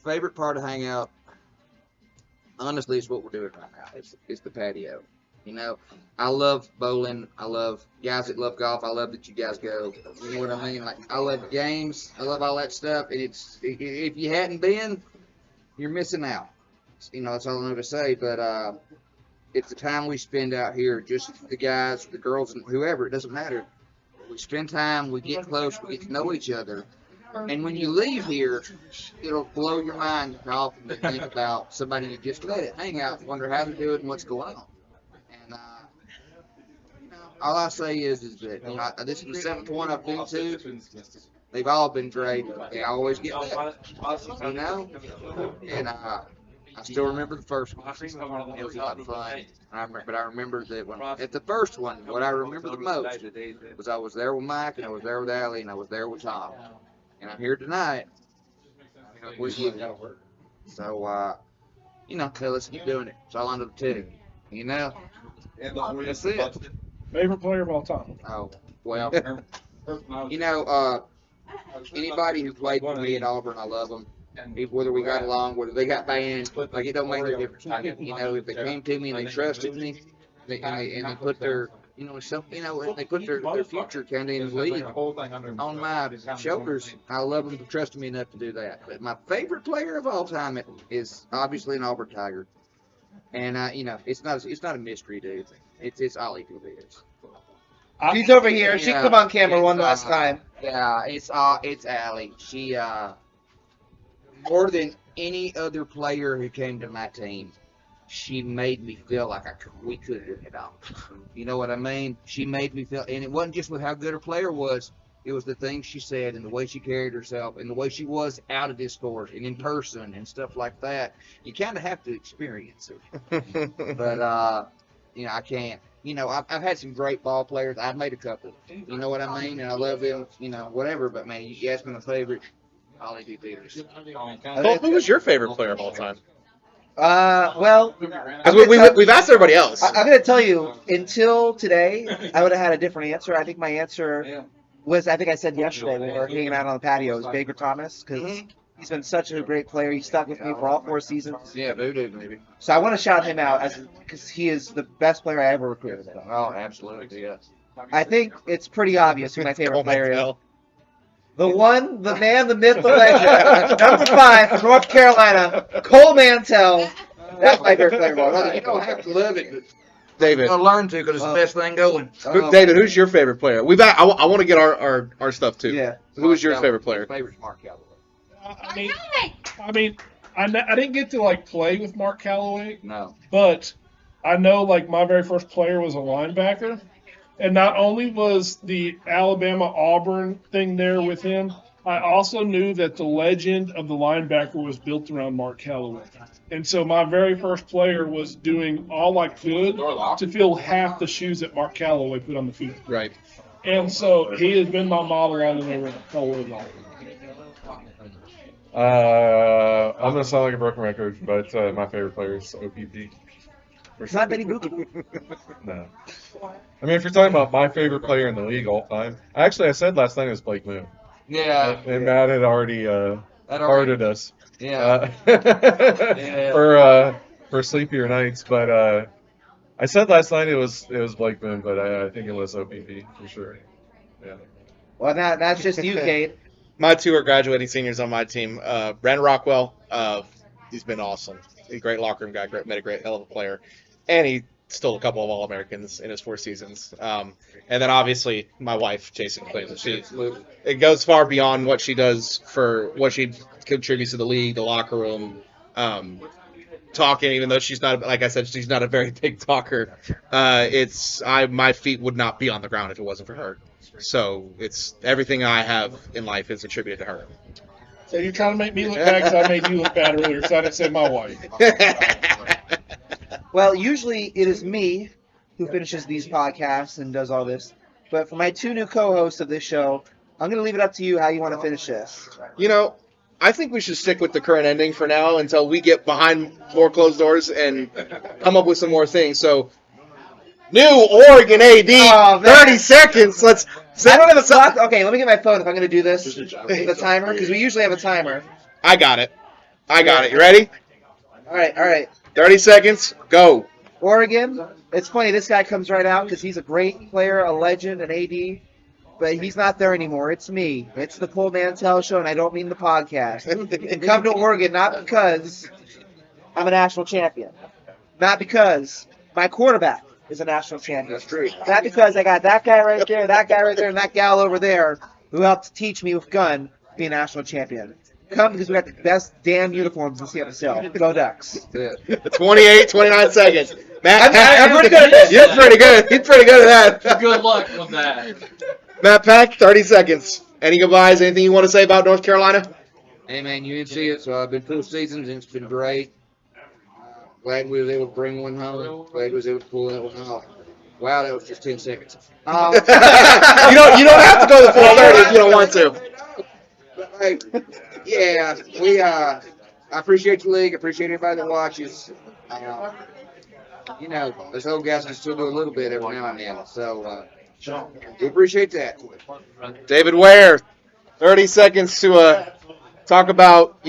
Favorite part of Hangout, honestly, is what we're doing right now. It's the patio. You know, I love bowling. I love guys that love golf. I love that you guys go. You know what I mean? Like, I love games. I love all that stuff. And if you hadn't been, you're missing out. You know, that's all I know to say. But it's the time we spend out here, just the guys, the girls, and whoever. It doesn't matter. We spend time. We get close. We get to know each other. And when you leave here, it'll blow your mind how often you think about somebody you just met at Hangout, wonder how they're doing and what's going on. And you know, all I say is that you know, this is the seventh one I've been to. They've all been great. They always get better, you know. And I still remember the first one. It was a lot of fun. But I remember that at the first one, what I remember the most was I was there with Mike, and I was there with Allie, and I was there with Tom. And I'm here tonight with you. So, you know, let's keep doing it. It's all under the tip. You know? That's it.
Favorite player of all time?
Oh, well, you know, anybody who played with me at Auburn, I love them. Whether we got along, whether they got banned, like, it don't make a difference. You know, if they came to me and they trusted me, and they put their, you know, they put their future kind of in the league on my shoulders. I love them for trusting me enough to do that. But my favorite player of all time is obviously an Auburn Tiger, and you know, it's not a mystery, dude. It's Ollie Gilbert.
She's over here. She can come on camera one last time.
Yeah, it's Allie. She more than any other player who came to my team, she made me feel like we could do it all. You know what I mean? She made me feel, and it wasn't just with how good her player was. It was the things she said and the way she carried herself and the way she was out of Discord and in person and stuff like that. You kind of have to experience it. But, you know, I can't. You know, I've had some great ball players. I've made a couple. You know what I mean? And I love them, you know, whatever. But, man, you ask me my favorite, Ollie D. Peters.
Cole, who was your favorite player of all time?
Well,
we've asked everybody else.
I'm going to tell you, until today, I would have had a different answer. I think my answer was, I think I said yesterday when we were hanging out on the patio, was Baker Thomas, because he's been such a great player. He stuck with me for all 4 seasons.
Yeah, Voodoo, maybe.
So I want to shout him out because he is the best player I ever recruited.
Oh, absolutely, yes.
I think it's pretty obvious who my favorite player is. The one, the man, the myth, the legend. Number 5 from North Carolina, Cole Mantell. That's my favorite player of all time.
You don't have to love it, but
David.
you're going to learn to because it's the best thing going.
David, who's your favorite player? I want to get our stuff too.
Yeah.
Who was your favorite player?
Favorite's Mark Calloway.
I mean, I didn't get to like play with Mark Calloway.
No.
But I know like my very first player was a linebacker. And not only was the Alabama-Auburn thing there with him, I also knew that the legend of the linebacker was built around Mark Calloway. And so my very first player was doing all I could to fill half the shoes that Mark Calloway put on the field.
Right.
And so he has been my model all over Calloway.
I'm going to sound like a broken record, but my favorite player is OPP.
It's not Benny Buchanan.
No. I mean, if you're talking about my favorite player in the league all time, I said last night it was Blake Moon.
Yeah.
And Matt had already hearted us.
Yeah.
For sleepier nights, but I said last night it was Blake Moon, but I think it was OPP for sure. Yeah.
Well, that's just you, Kate.
My two are graduating seniors on my team. Brandon Rockwell, he's been awesome. He's a great locker room guy, made a great hell of a player. And he stole a couple of All-Americans in his 4 seasons. And then obviously my wife, Jason Clayton. It goes far beyond what she does for what she contributes to the league, the locker room, talking, even though she's not, like I said, she's not a very big talker. My feet would not be on the ground if it wasn't for her. So it's everything I have in life is attributed to her.
So you're trying to make me look bad because I made you look bad earlier, so I didn't say my wife.
Well, usually it is me who finishes these podcasts and does all this. But for my 2 new co-hosts of this show, I'm going to leave it up to you how you want to finish this.
I think we should stick with the current ending for now until we get behind more closed doors and come up with some more things. So, new Oregon AD, 30 seconds. Let's.
I don't have a clock. Okay, let me get my phone if I'm going to do this with a timer, because we usually have a timer.
I got it. You ready?
All right.
30 seconds. Go.
Oregon. It's funny, this guy comes right out because he's a great player, a legend, an AD. But he's not there anymore. It's me. It's the Cole Mantell Show, and I don't mean the podcast. And come to Oregon not because I'm a national champion. Not because my quarterback is a national champion.
That's true.
Not because I got that guy right there, that guy right there, and that gal over there who helped teach me with gun to be a national champion. Come because we got the best damn uniforms in CFSL. Go Ducks.
28, 29 seconds. Matt,
I'm pretty good at this.
You're pretty good. You're pretty good at that.
Good luck with that.
Matt Pack, 30 seconds. Any goodbyes? Anything you want to say about North Carolina?
Hey man, you didn't see it, so I've been 2 seasons and it's been great. Glad we was able to bring one home. Glad we was able to pull that one off. Wow, that was just 10 seconds.
You don't have to go the full 30 if you don't want to.
But, hey, yeah, I appreciate the league. I appreciate everybody that watches. Those old guys can still do a little bit every now and then. So we appreciate that.
David Ware, 30 seconds to talk about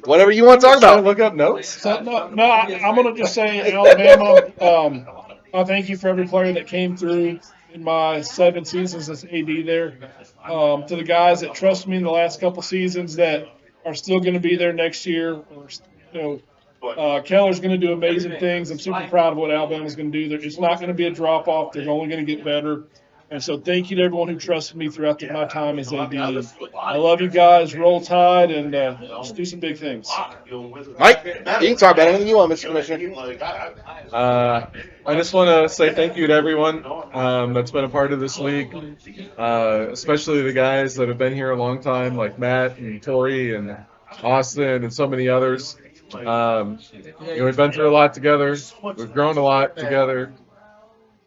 whatever you want to talk about.
Look up notes.
So, I'm going to just say, Alabama, I thank you for every player that came through in my 7 seasons as AD there. To the guys that trust me in the last couple seasons that are still going to be there next year. Keller's going to do amazing things. I'm super proud of what Alabama's going to do. It's not going to be a drop-off. They're only going to get better. And so thank you to everyone who trusted me throughout my time as AD. I love you guys. Roll Tide, and let's do some big things.
Mike, you can talk about anything you want, Mr. Commissioner.
I just want to say thank you to everyone that's been a part of this league, especially the guys that have been here a long time, like Matt and Tori and Austin and so many others. We've been through a lot together. We've grown a lot together.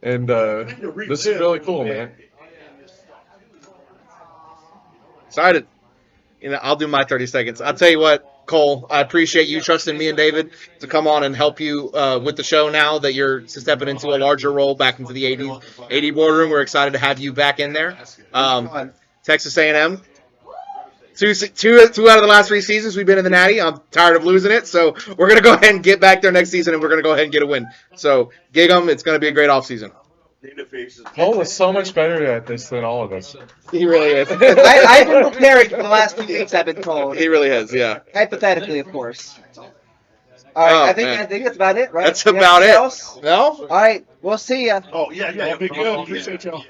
And this is really cool, man.
Excited. I'll do my 30 seconds. I'll tell you what, Cole, I appreciate you trusting me and David to come on and help you with the show now that you're stepping into a larger role back into the AD boardroom. We're excited to have you back in there. Texas A&M. Two out of the last 3 seasons we've been in the Natty. I'm tired of losing it, so we're going to go ahead and get back there next season, and we're going to go ahead and get a win. So, gig 'em. It's going to be a great offseason.
Cole is so much better at this than all of us.
He really is.
I've been preparing for the last 2 weeks, I've been told.
He really has, yeah.
Hypothetically, of course. All right, I think that's about it, right?
That's about it.
Else?
No?
All right, we'll see ya.
Oh, yeah. Be good. Appreciate y'all.